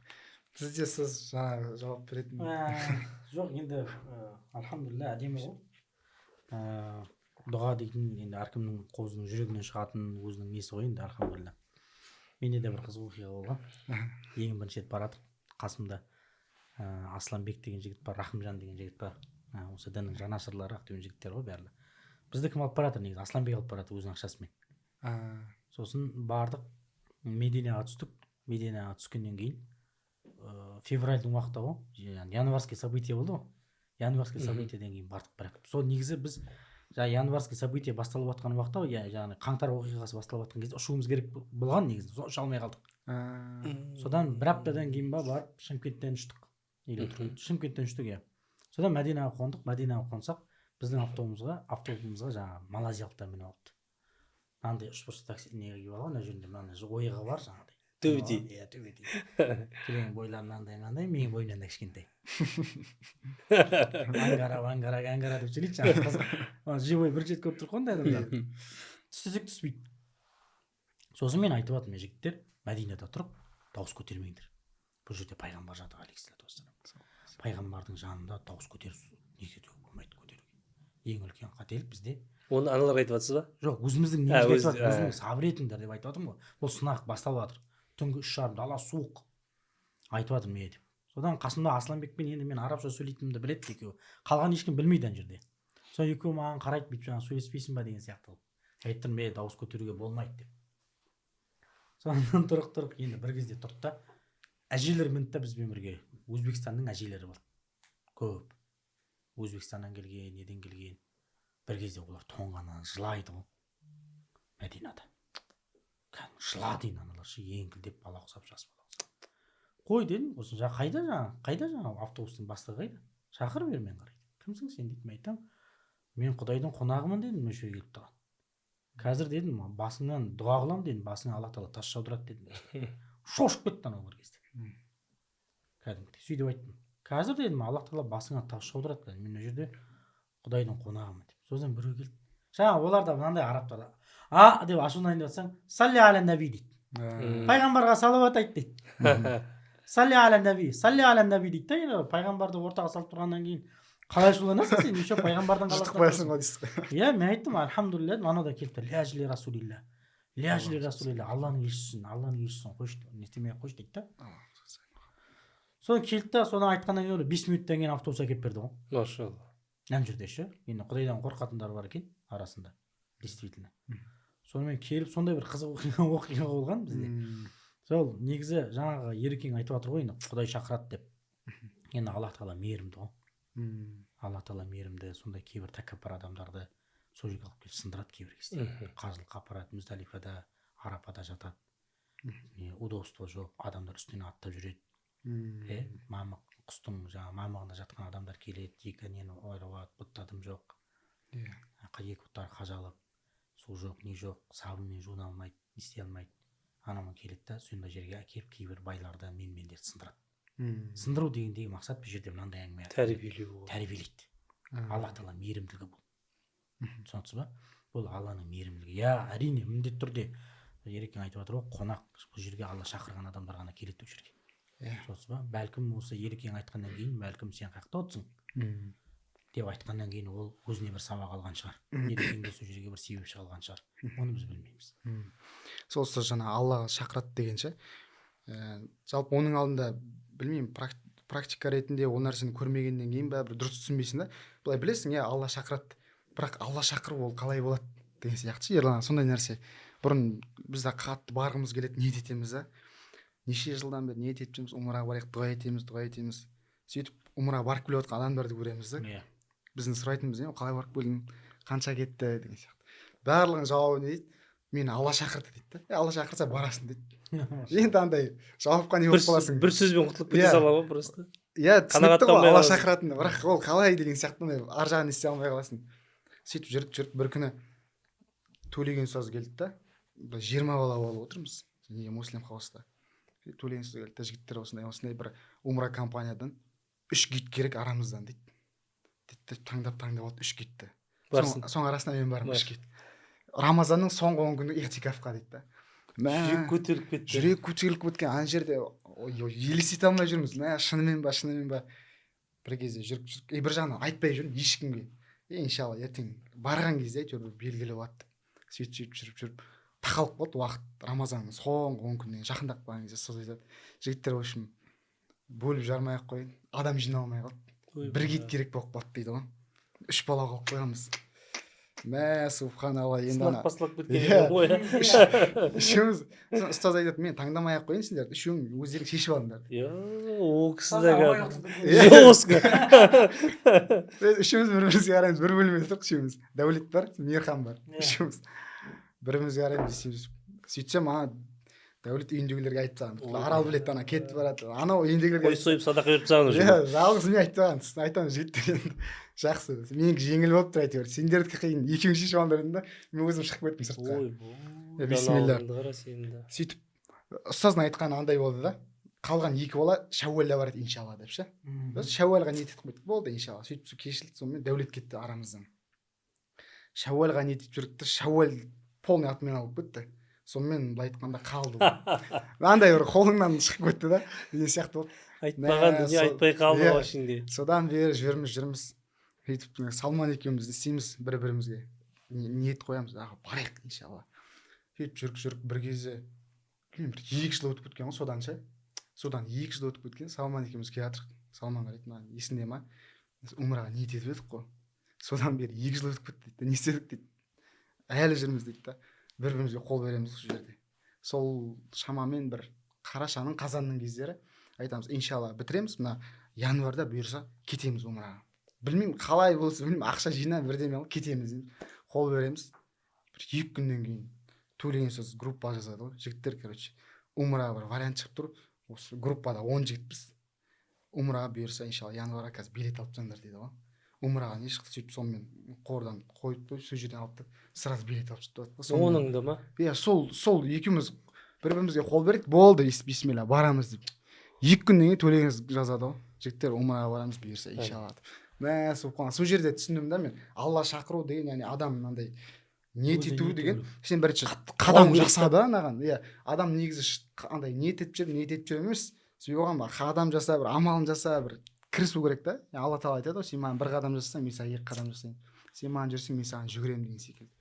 сізде сіз жаңағы жауап беретін. Жоқ, енді альхамдулилля әдемі ғой. Дұға дейтін енді әркімнің қозының жүрегінен шығатын өзінің несі ғой енді альхамдулилля. Менде де бір қызық оқиға болған. Ең бірінші рет баратыр. Қасымда Асланбек деген жігіт бар, Рахымжан деген жігіт бар. Осы діннің жанашырлары, ақтөбе жігіттер ғой бәрі. Бізді кім алып баратыр негізі? Асланбек алып баратыр өзінің ақшасымен. Сосын бардық, Мединаға түстік. Мединаға түскеннен кейін февральдың уақыты ғой, январский событие болды ғой. Январский событиеден кейін бардық бірақ. Сол негізі біз январский событие басталып жатқан уақытта, яғни қаңтар оқиғасы басталып жатқан кезде ұшуымыз керек болған негізі. Ұша алмай қалдық. Содан бір аптадан кейін барып Шымкенттен ұштық. Шымкенттен ұштық, иә. Содан Мәдинаға қондық. Мәдинаға қонсақ, біздің автобусымызға жаңағы малазиялықтар мініп алыпты. Мынандай ұшпыш такси неге келіп алған, мына жерінде мынандай ойығы бар жаңағыдай. Төбедей. Иә, төбедей. Келген бойлары мынандай, менің бойымнан да кішкентай. Ангара деп сөйлейді жаңағы қызық. Живой бір жет көріп тұр ғой ондай адамдар. Түссек түспейді. Сосын мен айтып жатырмын, жігіттер, Мәдинада тұрып, дауыс көтермеңдер. Бұл жерде пайғамбар жатыр, алейхиссалату вассалам. Пайғамбардың жанында дауыс көтеріп неге болмайды көтеруге. Ең үлкен қателік бізде. Оны аналарға айтып жатсыз ба? Жоқ, өзіміздің немізге айтып жатыр, өзіміз сабыр етіңдер деп айтып жатырмын ғой. Бұл сынақ басталып жатыр. Түнгі 3:30, дала суық. Айтып жатырмын мен деп. Содан қасымда Асланбекпен енді мен арабша сөйлейтінімді біледі екеуі. Қалған ешкім білмейді ана жерде. Сол екеуі маған қарайды, бүйтіп жаңа сөйлеспейсің ба деген сияқты. Айттым, мен дауыс көтеруге болмайды деп. Содан тұрып енді бір кезде тұрды да әжелер мінді да бізбен бірге. Өзбекстанның әжелері болды. Көп. Өзбекстаннан келген, неден келген. Бір кезде олар тоңғаннан жылайды ғой. Мәдинада. Жылады аналар еңкілдеп бала құсап жас бала құсап. Қой дедім, осы қайда жаңа автобустың бастығы қайда? Шақыр бер, мен қарайды. Кімсің сен дейді, мен айтам. Мен Құдайдың қонағымын дедім, осы жерге келіп тұрған. Қазір дедім, басыңнан дұға қыламын дедім, басыңа Алла тағала тас жаудырады дедім. Шошып кетті анау бір кезде. Кәдімгідей сөйтіп айттым. Қазір дедім, Алла тағала басыңа тас жаудырады дедім. Мен осы жерде Құдайдың қонағымын деп. Содан біреу келді. Жаңа оларда мынандай арабтарда деп ашуынан деп жатсаң, салли аля наби дейді. Пайғамбарға салауат айт дейді. Салли аля наби дейді да. Пайғамбарды ортаға салып тұрғаннан кейін қалай ашуланасың сен? Еще пайғамбардың қаласың ғой дейсіз. Иә, мен айттым, альхамдулилля, анау да келіпті. Ляжли расулилля. Алланың елшісін қойшы, не істемей ақ қойшы дейді да. Содан келді да, соны айтқаннан кейін 5 минуттан кейін автобус әкеліп берді ғой. Машалла. Ана жерде ше, енді Құдайдан қорқатындар бар екен арасында. Действительно. Сонымен келіп, сондай бір қызық оқиға болған бізде. Сол негізі жаңағы Ерекең айтып жатыр ғой, енді Құдай шақырады деп. Енді Алла тағала мейірімді ғой. Алла тағала мейірімді, сондай кейбір тәкаппар адамдарды сол жерге алып келіп сындырады кейбір кезде. Қажылыққа апарады, Муздалифада, Арапада жатады. Удобство жоқ, адамдар үстінен аттап жүреді. Мамық құстың жаңағы мамығында жатқан адамдар келеді, екі нені ойрауат, бұттадым жоқ. Екі бұттар қажалып, су жоқ, не жоқ, сабынмен жуына алмайды, не істей алмайды. Анамын келеді да, сондай жерге әкеліп кейбір байларды менмендерді сындырады. Сындыру дегендегі мақсат бұл жерде мынандай әңгіме. Тәрбиелейді. Алла тағала мейірімділігі бұл. Түсінесіз ба? Бұл Алланың мейірімділігі. Я, әрине, міндетті түрде Ерекең айтып жатыр ғой, қонақ бұл жерге Алла шақырған адамдар ғана келеді бұл жерге. Түсінесіз ба? Бәлкім осы Ерекең айтқаннан кейін, бәлкім сен қаяқта отырсың деп айтқаннан кейін ол өзіне бір сабақ алған шығар. Ерекең де сол жерге бір себепші алған шығар. Оны біз білмейміз. Сосы жаңа Алла шақырады дегенше, жалпы оның алдында білмеймін, практика ретінде ол нәрсені көрмегеннен кейін бәрібір дұрыс түсінбейсің да. Былай білесің, иә, Алла шақырады, бірақ Алла шақыру ол қалай болады деген сияқты. Ерлан, сондай нәрсе. Бұрын бізде қатты барғымыз келеді, ниет етеміз да. Неше жылдан бері ниет етіп жүрміз, умраға барайық, дұға етеміз. Сөйтіп умраға барып келіп жатқан адамдарды көреміз да. Біздің сұрайтынымыз не, қалай барып келдің, қанша кетті деген сияқты. Барлығының жауабы не дейді? Мені Алла шақырды дейді да. Алла шақырса барасың дейді. Енді андай жауапқа не болып қаласың. Бір сөзбен құтылып кете салады ма просто? Иә, түсінікті ғой Алла шақыратыны, бірақ ол қалай деген сияқты ар жағын ести алмай қаласың. Сөйтіп жүріп бір күні төлеген ұстаз келді да, 20 бала болып отырмыз, муслим хауста. Төлеген ұстаз келді да, жігіттер осындай бір умра компаниядан 3 гид керек арамыздан дейді. Таңдап алды 3 гидті. Соң арасында мен бармын 3 гид. Рамазанның соңғы 10 күні иғтикафқа дейді да. Жүрек көтеріліп кетті. Жүрек көтеріліп кеткен ана жерде елестете алмай жүрміз. Шынымен ба бір кезде жүріп бір жағынан айтпай жүрмін ешкімге. Иншалла ертең барған кезде әйтеуір белгілі болады. Сөйтіп жүріп тақалып қалды уақыт. Рамазанның соңғы 10 күніне жақындап қалған кезде ұстаз айтады, жігіттер в общем бөліп жармай ақ қойын, адам жиналмай қалды. Бір кит керек болып қалды дейді ғой. 3 бала қалып қойғанбыз. Субханалла, енді ана басталып кеткен ғой. үшеуміз ұстаз айтады, мен таңдамай ақ қойын сендерді, үшеуің өздерің шешіп алыңдар. Ол кісідегі үшеуміз бір-бірімізге қараймыз, бір бөлмеде тұрық үшеуміз. Дәулет бар, Мейірхан бар. Үшеуміз бірімізге қараймыз, сөйтсем Дәулет үйіндегілерге айтып тастаған. Арал білет, ана кетіп барады. Анау үйіндегілерге қой сойып садақа беріп тастаған уже. Жалғыз мен айтып тастаған. Айтамын, жігіттер енді жақсы. Менікі жеңіл болып тұр әйтеуір. Сендердікі қиын. Екеуің шешіп алыңдар дедім да, мен өзім шығып кеттім сыртқа. Бисмилля. Сөйтіп ұстаздың айтқаны андай болды да. Қалған 2 бала Шәуәлде барады иншалла деп ше. Біз Шәуәлға ниет етіп қойдық. Болды иншалла. Сөйтіп кешілді, сонымен Дәулет кетті арамыздан. Шәуәлға ниет етіп жүрдік те, Шәуәл полный атымен алып кетті. Сонымен былай айтқанда қалды. Андай бір қолыңнан шығып кетті да, деген сияқты болды. Айтпаған дүние айтпай қалды ғой ішінде. Содан бері жүрміз. Сөйтіп Салман екеуміз істейміз, бір-бірімізге ниет қоямыз, барайық иншалла. Сөйтіп жүріп бір кезде бір 2 жыл өтіп кеткен ғой содан ше. Содан 2 жыл өтіп кеткен, Салман екеуміз келе жатырық. Салман қарайды, есіңде ма? Умраға ниет етіп едік қой. Содан бері 2 жыл өтіп кетті дейді. Не істедік дейді. Әлі жүрміз дейді да. Бір-бірімізге қол береміз сол жерде. Сол шамамен бір қарашаның қазанның кездері айтамыз, иншалла бітіреміз, мына январда бұйырса кетеміз умраға. Білмеймін қалай болса, білмеймін, ақша жинап бірдеме алып кетеміз дейміз. Қол береміз. Бір 2 күннен кейін төлеген сөз группа жазады ғой. Жігіттер, короче, умраға бір вариант шығып тұр. Осы группада 10 жігітпіз. Умраға бұйырса иншалла январда қазір билет алып тастаңдар дейді ғой. Умраға не шықты, сөйтіп сонымен қордан қойып сол жерден алып сразу билет алып шықты. Оныңды ма? Сол екеуміз бір-бірімізге қол бердік, болды, бисмилля, барамыз деп. 2 күннен кейін төлегеніз жазады ғой. Жігіттер умраға барамыз бұйырса иншалла. Субхан, сол жерде түсіндім да мен, Алла шақыру деген, яғни адам мынандай ниет ету деген, сен бірінші қадам жасады анаған. Адам негізі андай ниет етіп жүр емес. Себебі оған қадам жаса, бір амалын жаса, бір кірісу керек та. Алла тағала айтады ғой, сен маған 1 қадам жасасаң, мен саған 2 қадам жасайын. Сен маған жүрсең, мен саған жүгіремін деген секілді.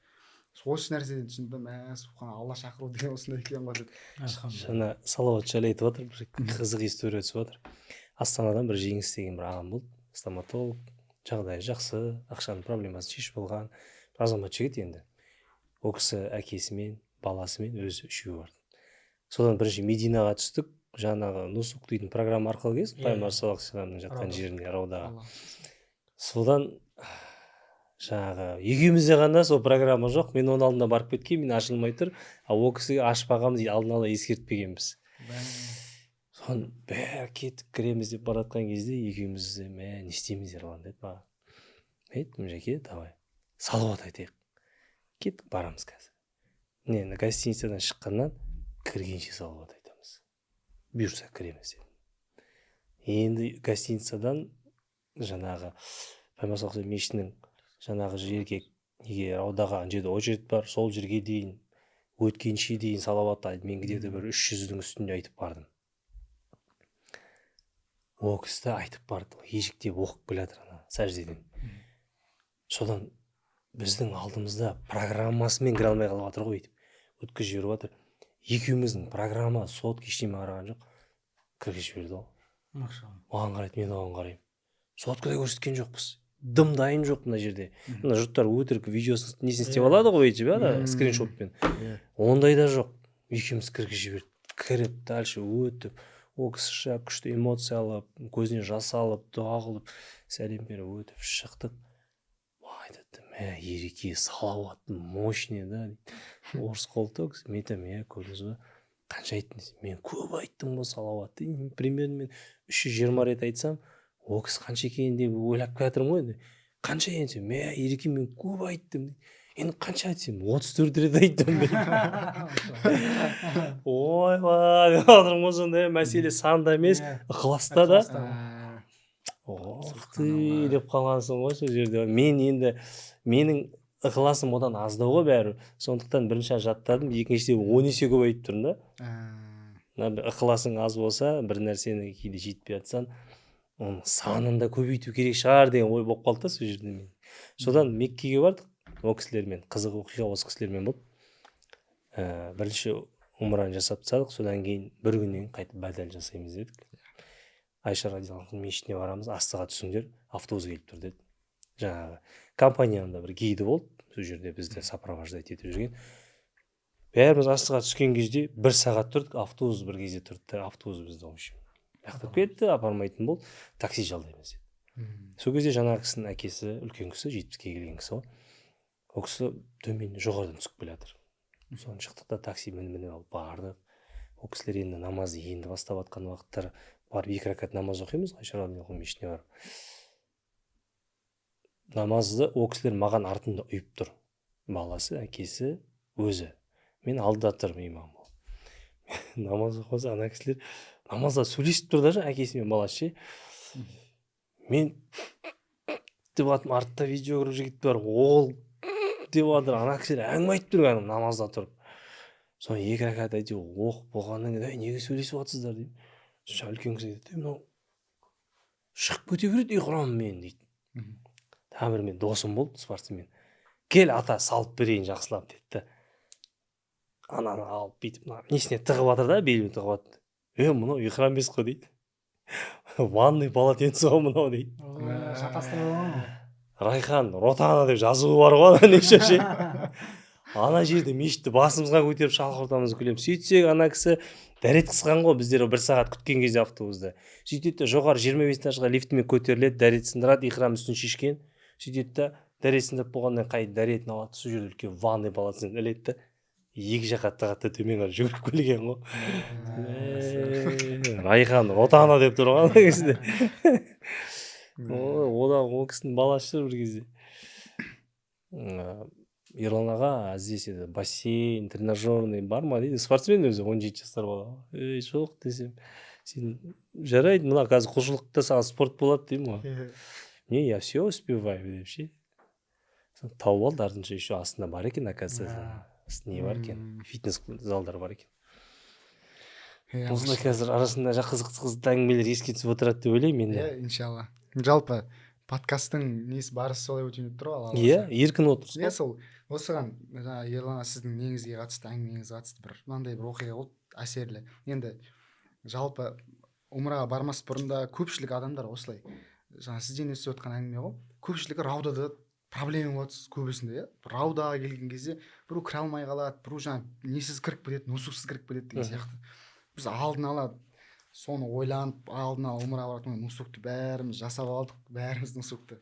Осы нәрседен түсіндім, субхан, Алла шақыру деген осындай екен ғой деп. Жаңа салауат жайлы айтып отыр, бір қызық история түсіп отыр. Астанадан бір Жеңіс деген бір ағам болды, стоматолог, жағдайы жақсы, ақшаның проблемасын шешіп болған азамат жігіт енді. Ол кісі әкесімен, баласымен өзі 3-еуі барды. Содан бірінші Мединаға түстік, жаңағы Нусук дейтін программа арқылы келдік, Пайғамбар саллаллаху алейхи вассаламның жатқан жеріне, Раудаға. Содан жаңағы екеумізде ғана сол программа жоқ, мен оның алдына барып кеткен, мен ашылмай тұр, ол кісіге ашпағанбыз, алдын ала ескертпегенбіз. Содан бәрі кетіп кіреміз деп баратқан кезде екеуміз де не істейміз ерлан деді маған. Айттым, Жәке, давай салауат айтайық. Кеттік, барамыз қазір. Енді гостиницадан шыққаннан кіргенше салауат айтамыз. Бұйырса кіреміз дедім. Енді гостиницадан жаңағы Пайғамбар саллаллаху алейхи мешітінің жаңағы жерге неге Раудаға жерде очередь бар, сол жерге дейін өткенше дейін салауат айтып, мен где-то бір 300-дің үстінде айтып бардым. Ол кісі айтып барды, ежіктеп оқып келе жатыр ана сәждеден. Содан біздің алдымызда программасымен кіре алмай қалып жатыр ғой деп өткізіп жіберіп жатыр. Екеуміздің программа сотка ештеңе қараған жоқ, кіргізіп жіберді ғой. Маған қарайды, мен оған қараймын. Соткада көрсеткен жоқпыз. Дым дайын жоқ мына жерде. Мына жұрттар өтірік видеосын несін істеп алады ғой өйтіп, скриншотпен. Ондай да жоқ. Екеуміз кіргізіп жіберді. Кіріп, дальше өтіп, ол кісі күшті эмоция алып, көзіне жас алып, дұға қылып, сәлем беріп өтіп шықтық. Айтады, ереке, салауат мощный да. Орыс қолды мен айтамын, көрдіңіз ба? Қанша айттыңыз? Мен көп айттым ғой салауатты. Примерно мен 320 рет айтсам, ол кісі қанша екенін деп ойлап келатырмын ғой. Қанша енді? Ереке, мен көп айттым. Енді қанша айтсам? 34 рет айттым. Ойбай, деп отырмын сондай, мәселе санда емес, ықыласта да. Ты деп қалғансың ғой сол жерде. Мен енді, менің ықыласым одан аздау ғой бәрі. Сондықтан бірінші жаттадым, екіншіде 10 есе көп айтып тұрмын да. ықыласың аз болса, бір нәрсені кейде жетпей жатсаң, оның санын да көбейту керек шығар деген ой болып қалды да сол жерде мен. Содан Меккеге бардық. Ол кісілермен қызық оқиға осы кісілермен болды. Бірінші умраны жасап тастадық, содан кейін бір күннен қайтып бәдәл жасаймыз дедік. Айша радиаллаху анха мешітіне барамыз, астыға түсіңдер, автобус келіп тұр деді. Жаңағы компанияның да бір гиді болды, сол жерде бізді сопровождать етіп жүрген. Бәріміз астыға түскен кезде 1 сағат тұрдық, автобус бір кезде тұрды, автобус бізді аяқтап кетті, апармайтын болды, такси жалдаймыз деді. Сол кезде жаңағы кісінің әкесі, үлкен кісі, 70-ке келген кісі ғой. Ол кісі төмен жоғарыдан түсіп келе жатыр. Соны шықтық та такси мініп алып бардық. Ол кісілер енді намазды енді бастап жатқан уақыттар барып 2 ракат намаз оқимыз, Айша радиаллаху анха мешітіне барып. Намазды ол кісілер маған артында ұйып тұр. Баласы, әкесі, өзі. Мен алдыда тұрмын имам. Намаз оқыса, ана кісілер намазда сөйлесіп тұр да, әкесімен баласы. Мен деп атым, артта видео көріп жігіт бар, ол деп атыр, ана кісілер әңгіме айтып тұр, намазда тұрып. Соны 2 ракат әйтеу оқып болғаннан кейін, неге сөйлесіп жатсыздар деймін. Сосын үлкен кісі дейді, мынау шығып кете береді ұйқырам мен дейді. Тағы бір мен досым болды, спортсмен. Кел ата салып берейін жақсылап деді. Ананы алып бүйтіп, несіне тығып жатыр да, беліме тығып жатыр. Мынау ұйқырам емес қой дейді. Ванный полотенце ғой мынау дейді. Райхан Ротана деп жазуы бар ғой, неше ше. Ана жерде мешітті басымызға көтеріп шалқыртамыз күлем. Сөйтсек ана кісі дәрет қысқан ғой, біздер 1 сағат күткен кезде автобусда. Сөйтеді де жоғары 25 этажға лифтімен көтеріледі, дәрет сындырады, иқрам үстін шешкен. Сөйтеді де дәрет сындырып болғаннан қайда дәретін алады, сол жерде үлкен ванный полотенце іледі. 2 жаққа тығады төмен қарай жүгіріп келген ғой. Райхан Ротана деп тұрған кезде. Ол кісінің баласы бір кезде. Ерлан аға, здесь бассейн, тренажерный бар ма дейді. Спортсмен өзі 17 жасар бала. Жоқ десем, сен жарайды, мына қазір құлшылықта саған спорт болады деймін ғой. Не, я все успеваю деп ше. Тауып алды, артынша еще астында бар екен, оказывается. Не бар екен, фитнес залдар бар екен. Осылай қазір арасында қызықты әңгімелер еске түсіп отырады деп ойлаймын енді. Иншалла. Жалпы подкасттың несі барысы солай өтіп тұр ғой. Иә, еркін отырсыз ғой. Сол осыған Ерлан сіздің неңізге қатысты, әңгімеңізге қатысты мынандай бір оқиға болды, әсерлі. Енді жалпы умраға бармас бұрында көпшілік адамдар осылай, жаңа сізден естіп отқан әңгіме ғой. Көпшілігі раудада проблема болады көбісінде, иә. Раудаға келген кезде біреу кіре алмай қалады, біреу жаңа несіз кіріп кетеді, нұсықсыз кіріп кетеді деген сияқты. Біз алдын ала соны ойланып, алдын ала умраға баратын нұсукты бәріміз жасап алдық, бәріміз нұсукты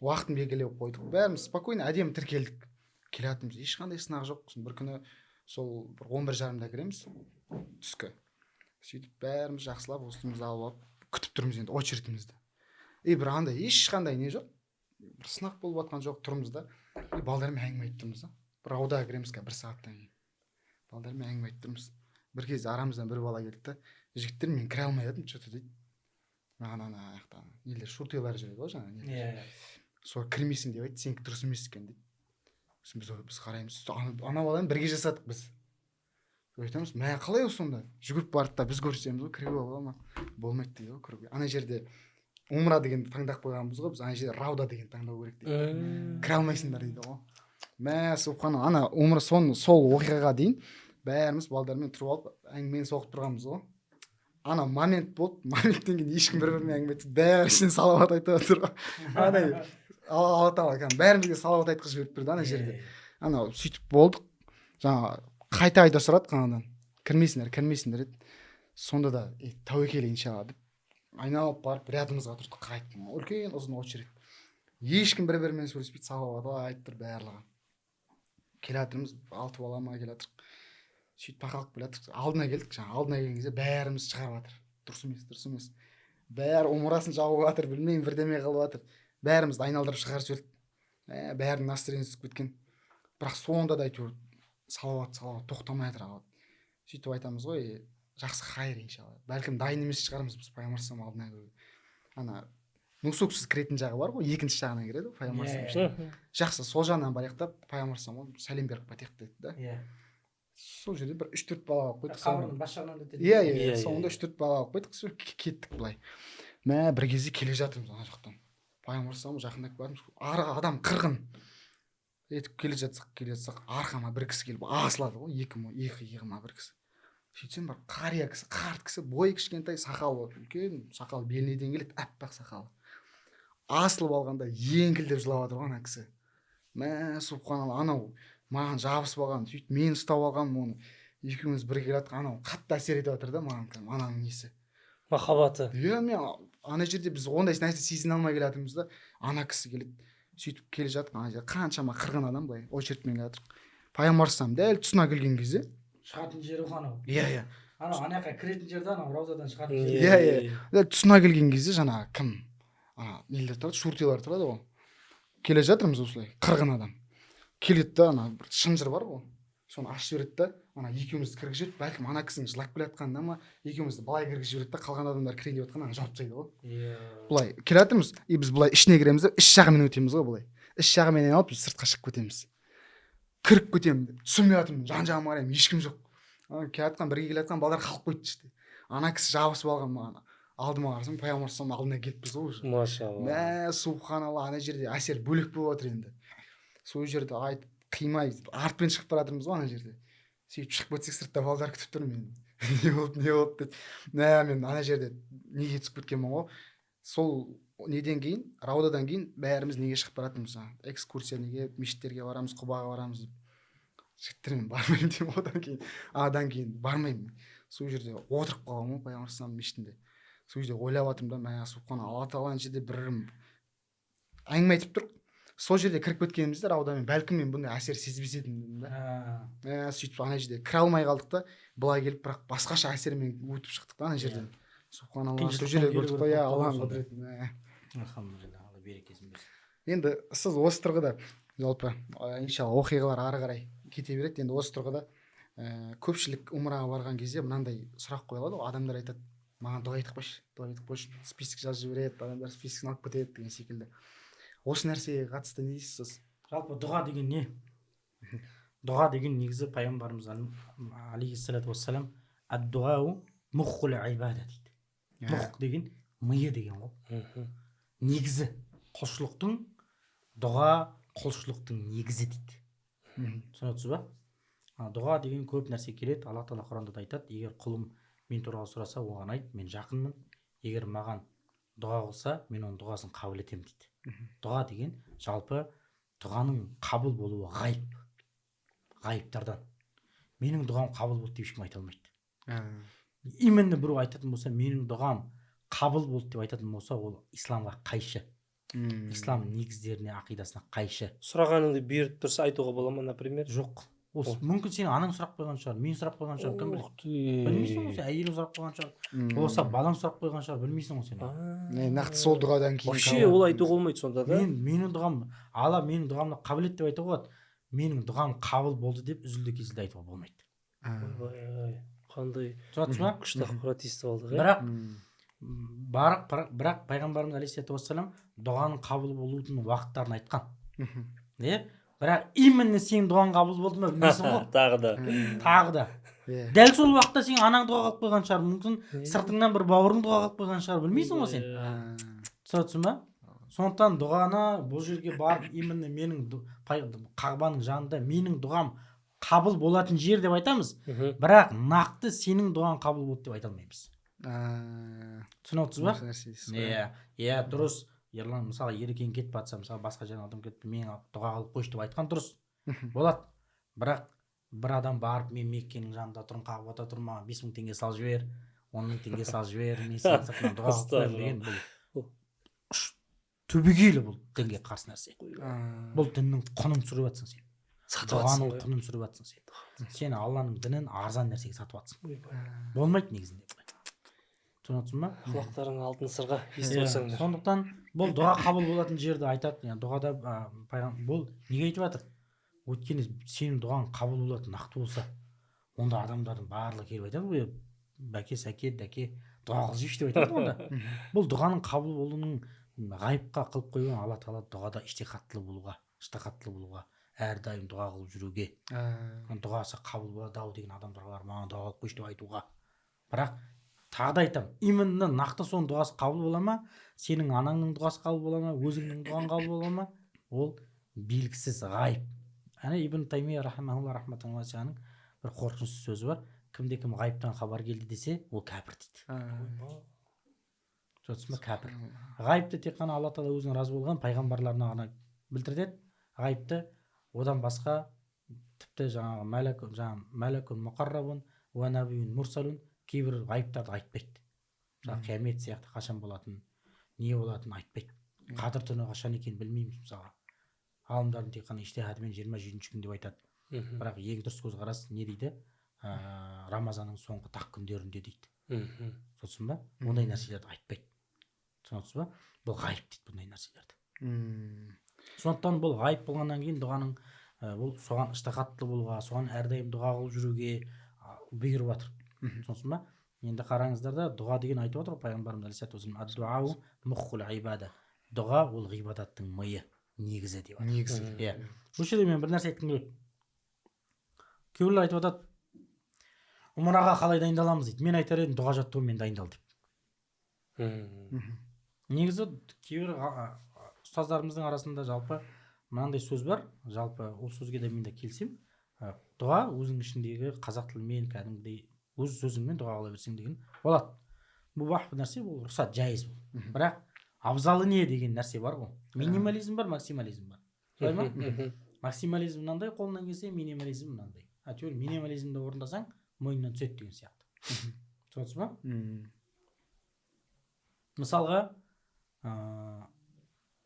уақытын белгілеп қойдық, бәріміз спокойно әдемі тіркелдік. Келе жатырмыз, ешқандай сынақ жоқ. Бір күні сол 11:30-да кіреміз түскі. Сөйтіп бәріміз жақсылап осымызды алып күтіп тұрмыз енді очередімізді. Бір андай ешқандай не жоқ, бір сынақ болып жатқан жоқ, тұрмыз да. Балдармен әңгіме айтып тұрмыз да. Бір аудаға кіреміз 1 сағаттан кейін. Балдармен әңгіме айтып тұрмыз. Бір кезде арамыздан бір бала келді да, жігіттер мен кіре алмай жатырмын, что-то дейді. Маған ана аяқта нелер шуртилар жүреді ғой жаңа нелер. Сол кірмейсің деп айтты, сенікі дұрыс емес екен дейді. Біз қараймыз, ана баланы бірге жасадық біз. Айтамыз, мә қалай сонда? Жүгіріп барды да біз көрсеміз ғой, кіруге бола ма? Болмайды дейді ғой, кіруге. Ана жерде умра дегенді таңдап қойғанбыз ғой, біз ана жерде рауда деген таңдау керек дейді. Кіре алмайсыңдар дейді ғой. Мә субхана, ана умра сол оқиғаға дейін бәріміз балдармен тұрып алып әңгімені соғып тұрғанбыз ғой. Ана момент болды, моменттен кейін ешкім бір-біріне әңгіме айтты, бәрі ішінен салауат айтып отыр. Андай Алла тағала бәрімізге салауат айтқызып жіберіп тұрды ана жерде. Ана сөйтіп болдық. Жаңа қайта сұрады қанадан. Кірмейсіңдер еді. Сонда да тәуекел иншалла деп айналып барып рядымызға тұрдық, қайттым. Үлкен ұзын очередь. Ешкім бір-бірімен сөйлеспейді, салауат айтып тұр барлығы. Келе жатырмыз, 6 балама келе жатырық. Сөйтіп тақалып келе жатырық. Алдына келдік, жаңа алдына келген кезде бәріміз шығарып жатыр. Дұрыс емес. Бәрі умрасын жауып жатыр, білмеймін, бірдеме қылып жатыр. Бәрімізді айналдырып шығарып жіберді. Бәрінің настроениесі түсіп кеткен. Бірақ соңында да әйтеуір салауат тоқтамай жатыр. Сөйтіп айтамыз ғой, жақсы хайыр иншалла. Бәлкім дайын емес шығармыз біз пайғамбарымыздың алдына кіруге. Ана нұсуксыз кіретін жағы бар ғой, екінші жағынан кіреді ғой пайғамбарымыз. Жақсы, сол жағынан барайық та пайғамбарымызға сәлем беріп қайтайық деді да. сол жерде бір 3-4 бала алып қойдық. қабірдің бас жағынан өтеді. Иә, соңында 3-4 бала алып қойдық, сол кеттік былай. Мә бір кезде келе жатырмыз ана жақтан. Пайғамбар жақындап бармыз. Арға адам қырғын. Етіп келе жатсақ, арқама бір кісі келіп асылады ғой, екі иығыма бір кісі. Сөйтсем бір қария кісі, қарт кісі, бойы кішкентай, сақалы үлкен, сақалы беліне дейін келеді, аппақ сақалы. Асылып алғанда еңкілдеп жылап жатыр ғой ана кісі. Мә субханалла, анау маған жабысып алған, сөйтіп мен ұстап алған, оны екеуміз бірге келе жатқан, анау қатты әсер етіп жатыр да маған, ананың несі. Махаббаты. Иә, мен ана жерде біз ондай нәрсе сезіне алмай келе жатырмыз да, ана кісі келеді. Сөйтіп келе жатқан, ана жерде қаншама қырғын адам былай очередьмен келе жатыр. Пайғамбар дәл тұсына келген кезде Шығатын жері ғой анау. Иә. Анау ана жаққа кіретін жерде анау раузадан шығатын жері. Иә. Дәл тұсына келген кезде жаңағы кім? Нелер тұрады, шуртилар тұрады ғой. Келе жатырмыз осылай, қырғын адам. Келеді да, ана бір шынжыр бар ғой. Соны ашып жібереді да, ана екеумізді кіргізеді, бәлкім ана кісінің жылап келе жатқанында ма, екеумізді былай кіргізіп жібереді да, қалған адамдар кірейін деп жатқан ана жауып тастайды ғой. Иә. Былай келе жатырмыз, біз былай ішіне кіреміз да, іш жағымен өтеміз ғой былай. Іш жағымен алып біз сыртқа шығып кетеміз. Кіріп кетемін, түсінбей жатырмын, жан-жағыма қараймын, ешкім жоқ. Келе жатқан, бірге келе жатқан балалар қалып қойды іште. Ана кісі жабысып алған маған. Алдыма қарасам, Пайғамбар алдына келіппіз ғой уже. Машалла. Мә субханалла, ана жерде әсер бөлек болып жатыр енді. Сол жерде айтып қимай артпен шығып бара жатырмыз ғой ана жерде. Сөйтіп шығып кетсек, сыртта балалар күтіп тұр мені. Не болды деп. Мен ана жерде неге түсіп кеткенмін ғой. Сол неден кейін, раудадан кейін бәріміз неге шығып баратырмыз? Экскурсия неге, мешіттерге барамыз, Құбаға барамыз деп. Жігіттермен бармаймын деймін, одан кейін бармаймын. Сол жерде отырып қалғанмын ғой Пайғамбар мешітінде. Сол жерде ойлап жатырмын да, мә субхана, Алла тағаланың жерде бір әңгіме айтып тұр. Сол жерде кіріп кеткенімізде раудамен бәлкім мен бұндай әсер сезбес едім да. Сөйтіп ана жерде кіре алмай қалдық та, былай келіп бірақ басқаша әсермен өтіп шықтық та ана жерден. Субханалла, сол жерде көрдік қой, Алланың құдіретін. Алхамдулилля, Алла берекесін берсін. Енді сіз осы тұрғыда жалпы иншалла оқиғалар ары қарай кете береді. Енді осы тұрғыда көпшілік умраға барған кезде мынандай сұрақ қойылады ғой, адамдар айтады, маған дұға айтып қойшы, список жазып жібереді, адамдар спискін алып кетеді деген секілді. Осы нәрсеге қатысты не дейсіз сіз? Жалпы дұға деген не? Дұға деген негізі пайғамбарымыз алейхиссалату уассалам ад-дуау муххул ибада дейді. Мух деген миы деген ғой. Негізі құлшылықтың, дұға құлшылықтың негізі дейді. Түсінесіз ба? Дұға деген көп нәрсе келеді. Алла тағала Құранда да айтады, егер құлым мен туралы сұраса, оған айт, мен жақынмын. Егер маған дұға қылса, мен оның дұғасын қабыл етемін дейді. Дұға деген жалпы дұғаның қабыл болуы ғайып. Ғайыптардан. Менің дұғам қабыл болды деп ешкім айта алмайды. Именно біреу айтатын болса, менің дұғам қабыл болды деп айтатын болса, ол исламға қайшы. Ислам негіздеріне, ақидасына қайшы. Сұрағаныңды беріп тұрса айтуға бола ма, например? Жоқ. Мүмкін сен анаң сұрақ қойған шығар, мен сұрақ қойған шығар, кім біледі? Білмейсің ғой, сен әйелің сұрақ қойған шығар, болса балаң сұрақ қойған шығар, білмейсің ғой сен. Нақты сол дұғадан кейін. Вообще ол айтуға болмайды сонда да. Менің дұғам, Алла менің дұғамды қабыл етті деп айтуға болады. Менің дұғам қабыл болды деп үзілді-кесілді айтуға болмайды. Қандай түсінесіз ба? күшті ақпарат естіп алдық. Бірақ пайғамбарымыз алейхиссалату вассалам дұғаның қабыл болудың уақыттарын айтқан. Бірақ именно сенің дұғаң қабыл болды ма білмейсің ғой. Тағы да. Дәл сол уақытта сен анаң дұға қылып қойған шығар, мүмкін сыртыңнан бір бауырың дұға қылып қойған шығар, білмейсің ғой сен. Түсінесің ба? Сондықтан дұғаны бұл жерге барып, именно менің Қағбаның жанында менің дұғам қабыл болатын жер деп айтамыз, бірақ нақты сенің дұғаң қабыл болды деп айта алмаймыз. Түсінесіз ба? Иә, дұрыс. Ерлан мысалы ерекең кетіп жатса, мысалы басқа жерден адам кетіп, мен дұға қылып қойшы деп айтқан дұрыс. Болады. Бірақ бір адам барып, мен Меккенің жанында тұрмын, Қағбада тұрмын, маған 5000 теңге салып жібер, 10.000 теңге салып жібер, мен сенің сыртыңнан дұға қылып қоямын деген бұл түбегейлі бұл дінге қарсы нәрсе. Бұл діннің құнын түсіріп жатсың сен. Дұғаның құнын түсіріп жатсың сен. Сен Алланың дінін арзан нәрсеге сатып жатсың. Болмайды негізінде. Түсінесің ба? Құлақтарың алтын сырға естіп отырсаңдар. Сондықтан бұл дұға қабыл болатын жерді айтады. Дұғада бұл неге айтып жатыр? Өйткені сенің дұғаң қабыл болады, нақты болса, онда адамдардың барлығы келіп айтады ғой, бәке, сәке, дәке, дұға қылып жіберші деп айтады онда. Бұл дұғаның қабыл болуының ғайыпқа қылып қойған Алла тағала дұғада иштихаттылы болуға, әрдайым дұға қылып жүруге, дұғасы қабыл болады ау деген адамдар бар, маған дұға қылып қойшы деп айтуға. Бірақ тағы да айтамын, именно нақты соның дұғасы қабыл бола ма, сенің анаңның дұғасы қабыл бола ма, өзіңнің дұғаң қабыл бола ма, ол белгісіз, ғайып. Әне Ибн Таймия рахимахулла рахматан уасиғаның бір қорқынышты сөзі бар: кімде кім ғайыптан хабар келді десе, ол кәпір дейді. Түсінесіз бе? Кәпір. Ғайыпты тек қана Алла тағала өзінің разы болған пайғамбарларына ғана білдіреді. Ғайыпты одан басқа тіпті жаңағы мәләкун мұқаррабун уа набиюн мурсалун кейбір ғайыптарды айтпайды. Қиямет сияқты қашан болатынын, не болатынын айтпайды. Қадір түні қашан екенін білмейміз мысалға. Ғалымдардың тек қана ижтихадымен 27 күн деп айтады. Бірақ ең дұрыс көзқарас не дейді? Рамазанның соңғы тақ күндерінде дейді. Сосын ба? Ондай нәрселерді айтпайды. Түсінесіз ба? Бұл ғайып дейді бұндай нәрселерді. Сондықтан бұл ғайып болғаннан кейін дұғаның бұл соған ыштахаттылы болуға, соған әрдайым дұға қылып жүруге бұйырып жатыр. Түсінесіз ба? Енді қараңыздар да, дұға деген айтып отыр пайғамбарымыз алейхиссалату вассалам, ад-дуау мухқул ибада. Дұға ол ғибадаттың миы, негізі деп жатыр. Негізі. Иә. Бұл жерде мен бір нәрсе айтқым келеді. Кейбіреулер айтып жатады, умраға қалай дайындаламыз дейді. Мен айтар едім, дұға жаттығумен дайындал деп. Негізі кейбір ұстаздарымыздың арасында жалпы мынандай сөз бар. Жалпы ол сөзге де мен де келсем, дұға өзінің ішіндегі қазақ тілімен кәдімгідей өз сөзіңмен дұға қыла берсең деген болады. Бұл бір нәрсе, бұл рұқсат, жайыз бұл. Бірақ абзалы не деген нәрсе бар ғой. Минимализм бар, максимализм бар. Солай ма? Максимализм мынандай, қолынан келсе, минимализм мынандай. Әйтеуір минимализмді орындасаң, мойнынан түседі деген сияқты. Түсінесіз ба? Мысалға,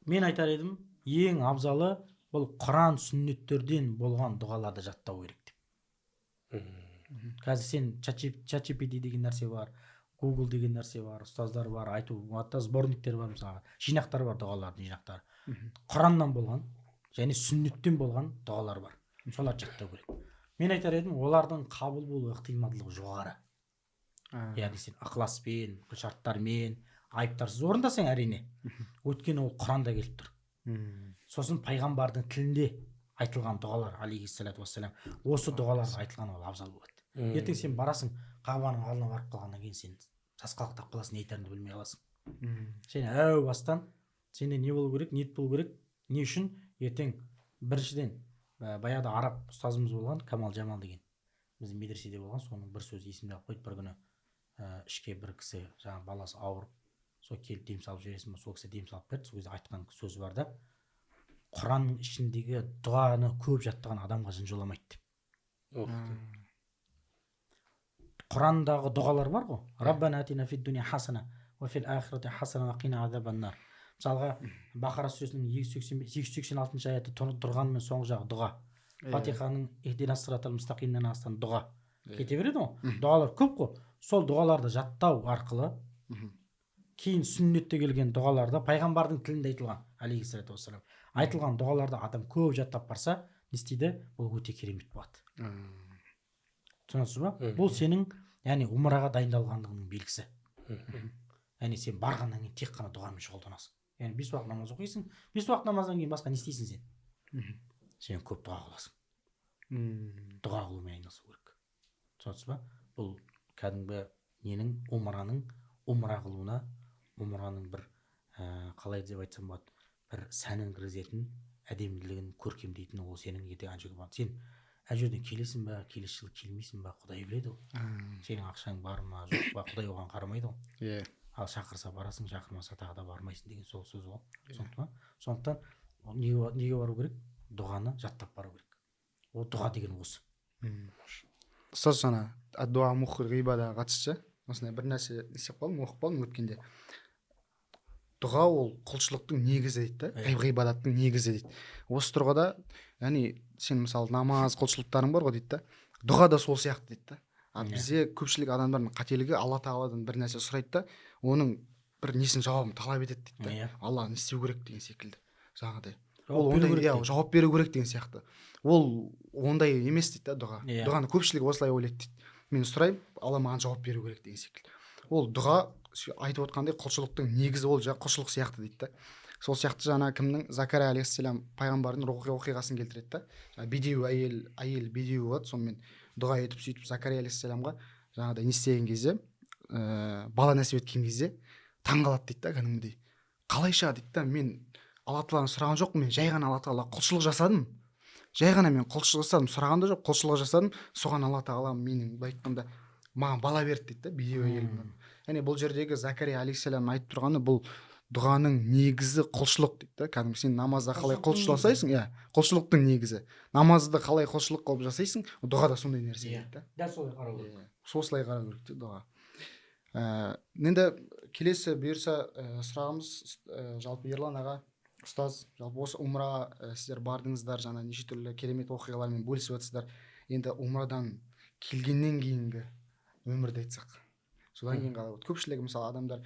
мен айтар едім, ең абзалы бұл Құран сүннеттерден болған дұғаларды жаттау керек деп. Қазір сен ChatGPT деген нәрсе бар, Google деген нәрсе бар, ұстаздар бар, айту, сборниктер бар, мысалға, жинақтар бар, дұғалардың жинақтары. Құраннан болған және сүннеттен болған дұғалар бар. Соларды жаттау керек. Мен айтар едім, олардың қабыл болу ықтималдығы жоғары. Яғни сен ықыласпен, шарттармен, айыптарсыз орындасаң әрине. Өйткені ол Құранда келіп тұр. Сосын пайғамбардың тілінде айтылған дұғалар, алейхиссалату вассалам, осы дұғалар айтылған ол абзал болады. Ертең сен барасың, Кағбаның алдына барып қалғаннан кейін сен сасқалақтап қаласың, не айтарыңды білмей қаласың. Сен әу бастан сенде не болу керек, ниет болу керек. Не үшін? Ертең біріншіден баяғыда араб ұстазымыз болған, Камал Жамал деген, біздің медреседе болған, соның бір сөзі есімде қалып қойды. Бір күні ішке бір кісі, жаңағы баласы ауырып, сол келіп дем салып жібересің бе, сол кісі дем салып берді. Сол кезде айтқан сөзі бар да, Құранның ішіндегі дұғаны көп жаттаған адамға жын жоламайды деп. Құрандағы дұғалар бар ғой. Раббана атина фид дуния хасана ва фил ахирати хасана ва қина азабан-нар. Мысалға, Бақара сүресінің 286 аяты тұрғанымен соңғы жағы дұға. Фатиханың ихдинас сиратал мустақимнен астан дұға. Кете береді ғой. Дұғалар көп қой. Сол дұғаларды жаттау арқылы кейін сүннетте келген дұғаларда пайғамбардың тілінде айтылған, алейхиссалату вассалам, айтылған дұғаларды адам көп жаттап барса, не істейді? Бұл өте керемет болады. Түсінесіз ба? Бұл сенің, яғни умраға дайындалғандығының белгісі. Яғни сен барғаннан кейін тек қана дұғамен шұғылданасың. Яғни 5 уақыт намаз оқисың, 5 уақыт намаздан кейін басқа не істейсің сен? Сен көп дұға қыласың. Дұға қылумен айналысу керек. Түсінесіз ба? Бұл кәдімгі ненің умра қылуына, умраның бір қалай деп айтсам болады, бір сәнін кіргізетін, әдемілігін көркемдейтін ол сенің ертең аншеге болады. Сен әжерден келесің ба, келесі жылы келмейсің ба, Құдай біледі ол. Сенің ақшаң бар ма, жоқ па, Құдай оған қарамайды ол. Ал шақырса барасың, шақырмаса тағы да бармайсың деген сол сөз ол. Сондықтан неге бару керек? Дұғаны жаттап бару керек. Ол дұға деген осы. Ұстаз жаңа ад-дуа мухқул ғибадаға қатысты осындай бір нәрсе істеп қалдым, оқып қалдым өткенде. Дұға ол құлшылықтың негізі дейді да, ғибадаттың негізі дейді. Осы тұрғыда, яғни сен мысалы намаз, құлшылықтарың бар ғой дейді да, дұға да сол сияқты дейді да. Бізде көпшілік адамдардың қателігі Алла тағаладан бір нәрсе сұрайды да, оның бір несін жауабын талап етеді дейді да. Алла не істеу керек деген секілді. Жаңағыдай. Ол ондай жауап беру керек деген сияқты. Ол ондай емес дейді да дұға. Дұғаны көпшілік осылай ойлайды дейді. Мен сұраймын, Алла маған жауап беру керек деген секілді. Ол дұға айтып отқандай құлшылықтың негізі, ол құлшылық сияқты дейді да. сол сияқты жаңа кімнің Закария алейхиссалам пайғамбардың оқиғасын келтіреді да. Бедеу әйел бедеу болады, сонымен дұға етіп сөйтіп Закария алейхиссаламға жаңағыдай не істеген кезде бала нәсіп еткен кезде таңғалады дейді да, кәдімгідей қалайша дейді да, мен алла тағаладан сұраған жоқпын, мен жай ғана алла тағалаға құлшылық жасадым, жай ғана мен құлшылық жасадым, сұраған да жоқ, құлшылық жасадым, соған алла тағала менің былай айтқанда маған бала берді дейді да, бедеу әйелім. Яғни бұл жердегі Закария алейхиссалам айтып тұрғаны бұл дұғаның негізі құлшылық дейді да. Кәдімгі сен намазда қалай құлшылық жасайсың, иә, құлшылықтың негізі. Намазды қалай құлшылық қылып жасайсың, дұға да сондай нәрсе дейді да. Дәл солай қарау керек. Осылай қарау керек дейді дұға. Енді келесі бұйырса сұрағымыз жалпы Ерлан аға, ұстаз, жалпы осы умраға сіздер бардыңыздар, жаңа неше түрлі керемет оқиғалармен бөлісіп жатсыздар. Енді умрадан келгеннен кейінгі өмірді айтсақ, содан кейін қалай болды? Көпшілігі мысалы адамдар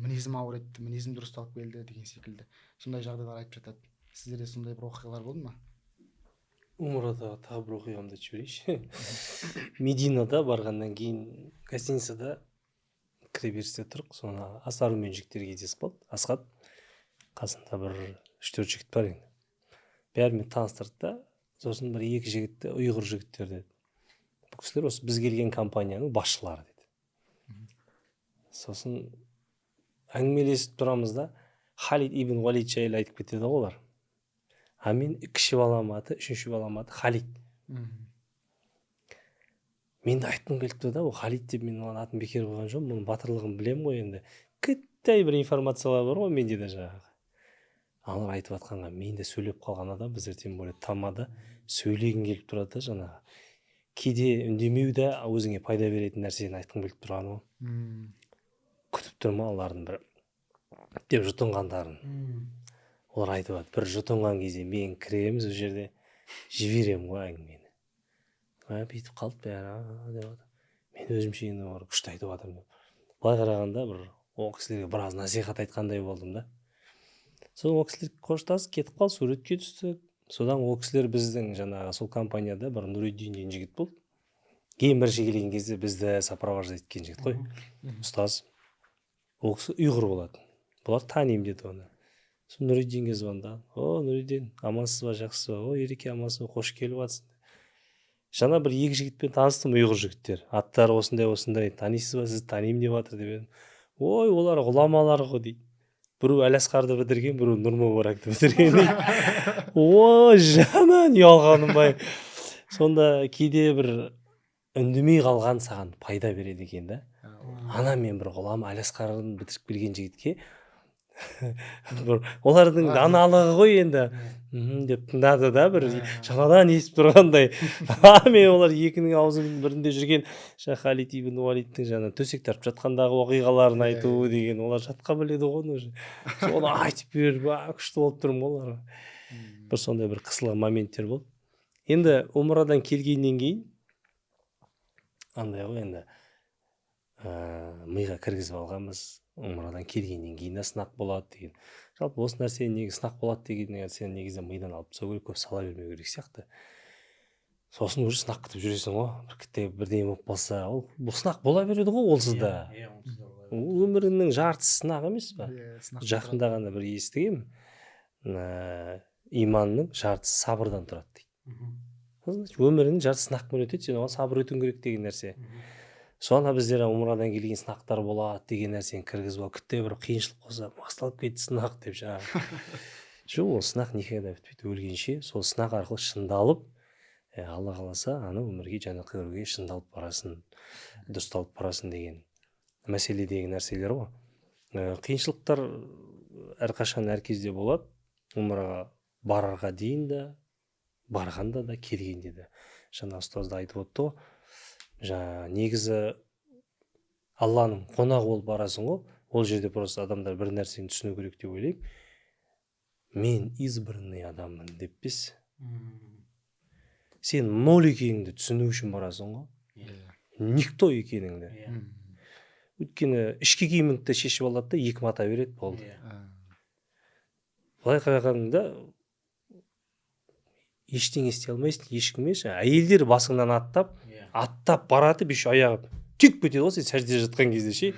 мінезім ауыр етті, мінезім дұрысталып келді деген секілді сондай жағдайлар айтып жатады. Сіздерде сондай бір оқиғалар болды ма? Умрадағы тағы бір оқиғамды айтып жіберейінші. Мединада барғаннан кейін гостиницада кіреберісте тұрық, соны Асару мен жігіттер кездесіп қалды. Асхат қасында бір 3-4 жігіт бар енді. Бәрімен таныстырды да, сосын бір 2 жігітті ұйғыр жігіттер деді. Бұл кісілер осы біз келген компанияның басшылары деді. Сосын әңгімелесіп тұрамыз да, Халид ибн Валид жайлы айтып кетеді олар. А мен кіші балам аты, 3-ші балам аты Халид. Мен де айтқым келіп тұр да, ол Халид деп мен оның атын бекер қойған жоқпын, мұның батырлығын білем ғой енді. Кіттай бір информациялар бар ғой менде де жаңағы. Алар айтып жатқанға мен де сөйлеп қалған адам, біздер тем более тамада сөйлегін келіп тұрады да жаңағы. Кейде үндемеу де өзіңе пайда беретін нәрсені айтқым келіп тұрған ғой. Күтіп тұрма олардың бір деп жұтынғандарын. Олар айтып жатыр, бір жұтынған кезде мен кіреміз ол жерде жіберем ғой әңгімені. Бүйтіп қалды бәрі деп жатыр. Мен өзімше енді бар күшті айтып жатырмын. Былай қарағанда бір ол кісілерге біраз насихат айтқандай болдым да. Содан ол кісілер қоштасып кетіп қалды, суретке түсті. Содан ол кісілер біздің жаңағы сол компанияда бір Нұриддин деген жігіт болды. Ең бірінші келген кезде бізді сопровождать еткен жігіт қой. Ұстаз. Ол кісі ұйғыр болатын. Бұлар танимын деді оны. Сол Нұриддинге звондады. О, Нұриддин, амансыз ба, жақсы ба? О, Ереке, амансыз ба, қош келіп жатсың. Жаңа бір 2 жігітпен таныстым, ұйғыр жігіттер. Аттары осындай, танисыз ба, сізді танимын деп жатыр деп едім. Ой, олар ғұламалар ғой дейді. Біреу Әласқарды бітірген, біреу Нұрмұбаракты бітірген дейді. Ой, жаман ұялғаным бай. Сонда кейде бір үндемей қалған саған пайда береді екен да. Ана мен бір ғұлама Әласқарын бітіріп келген жігітке олардың даналығы ғой енді деп тыңдады да, бір жаңадан естіп тұрғандай. Мен олар екінің аузының бірінде жүрген Халид ибн Валидтің жаңа төсек тарып жатқандағы оқиғаларын айту деген, олар жатқа біледі ғой уже. Соны айтып беріп, күшті болып тұрмын олар. Бір сондай бір қысылған моменттер болды. Енді умрадан келгеннен кейін андай ғой енді миға кіргізіп алғанбыз, умрадан келгеннен кейін де сынақ болады деген. Жалпы осы нәрсе неге сынақ болады деген нәрсені негізі мидан алып тастау керек, көп сала бермеу керек сияқты. Сосын уже сынақ күтіп жүресің ғой, бірдеңе болып қалса, бұл сынақ бола береді ғой олсыз да. Өміріңнің жартысы сынақ емес па? Жақында ғана бір естігем, иманның жартысы сабырдан тұрады дейді. Өміріңнің жартысы сынақпен өтеді, сен оған сабыр етуің керек деген нәрсе. Соны біздер умрадан келген сынақтар болады деген нәрсені кіргізіп алып, күтте бір қиыншылық болса, басталып кетті сынақ деп жаңағы. Жоқ, ол сынақ никогда бітпейді, өлгенше сол сынақ арқылы шыңдалып, Алла қаласа, ана өмірге жәннатқа кіруге шыңдалып барасың, дұрысталып барасың деген мәселе деген нәрселер ғой. Қиыншылықтар әрқашан әр кезде болады. Умраға барарға дейін де, барғанда да, келгенде де. Жаңа ұстаз да айтып отты ғой. Негізі Алланың қонағы болып барасың ғой, ол жерде просто адамдар бір нәрсені түсіну керек деп ойлаймын. Мен избранный адаммын деп біз. Сен нөл екеніңді түсіну үшін барасың ғой. Никто екеніңді. Өйткені ішкі киіміңді шешіп алады да 2 мата береді, болды. Былай қарағанда ештеңе істей алмайсың, ешкім емес. Әйелдер басыңнан аттап барады, беш аяғы түйіп кетеді ғой, сен сәждеде жатқан кезде ше.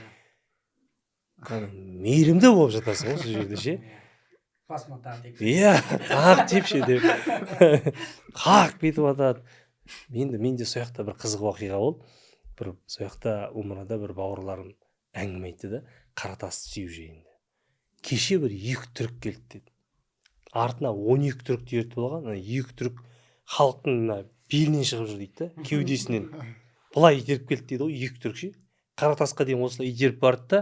мейірімді болып жатасың ғой сол жерде ше. Басма тағы деп. Иә, тағы тепші деп қақ кетіп жатады. Менде сол жақта бір қызық оқиға болды. Бір сол жақта умрада бір бауырларым әңгіме айтты да, Қаратасты сүю жайында. Кеше бір 2 түрік келді деді. Артына 12 түрікті ертіп алған, 2 түрік халықтың белінен шығып жүр дейді да, кеудесінен. Бұлай итеріп келді дейді ғой, 2 түрік ше. Қаратасқа дейін осылай итеріп барды да,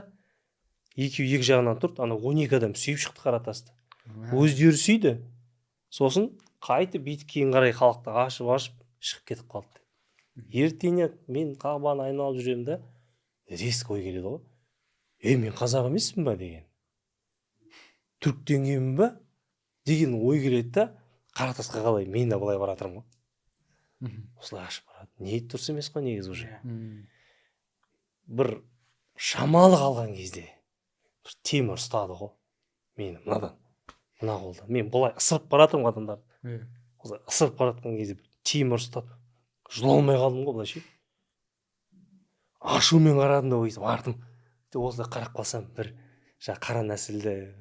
екеуі екі жағынан тұрды, 12 адам сүйіп шықты Қаратасты. Өздері сүйді. Сосын қайтып бүйтіп кейін қарай халықты ашып шығып кетіп қалды. Ертеңіне мен Қағбаны айналып жүремін да, резко ой келеді ғой. Мен қазақ емеспін ба деген. Түріктенгенмін ба деген ой келеді да, Қаратасқа қалай мен де былай бара жатырмын ғой. Осылай ашып барады. Ниет дұрыс емес қой негізі уже. Бір шамалы қалған кезде бір темір ұстады ғой. Мені мына қолда. Мен былай ысырып бара жатырмын адамдарды. Осылай ысырып бара жатқан кезде темір ұстады. Жыла алмай қалдым ғой былайша. Ашумен қарадым да өйтіп ардым. Осылай қарап қалсам бір қара нәсілді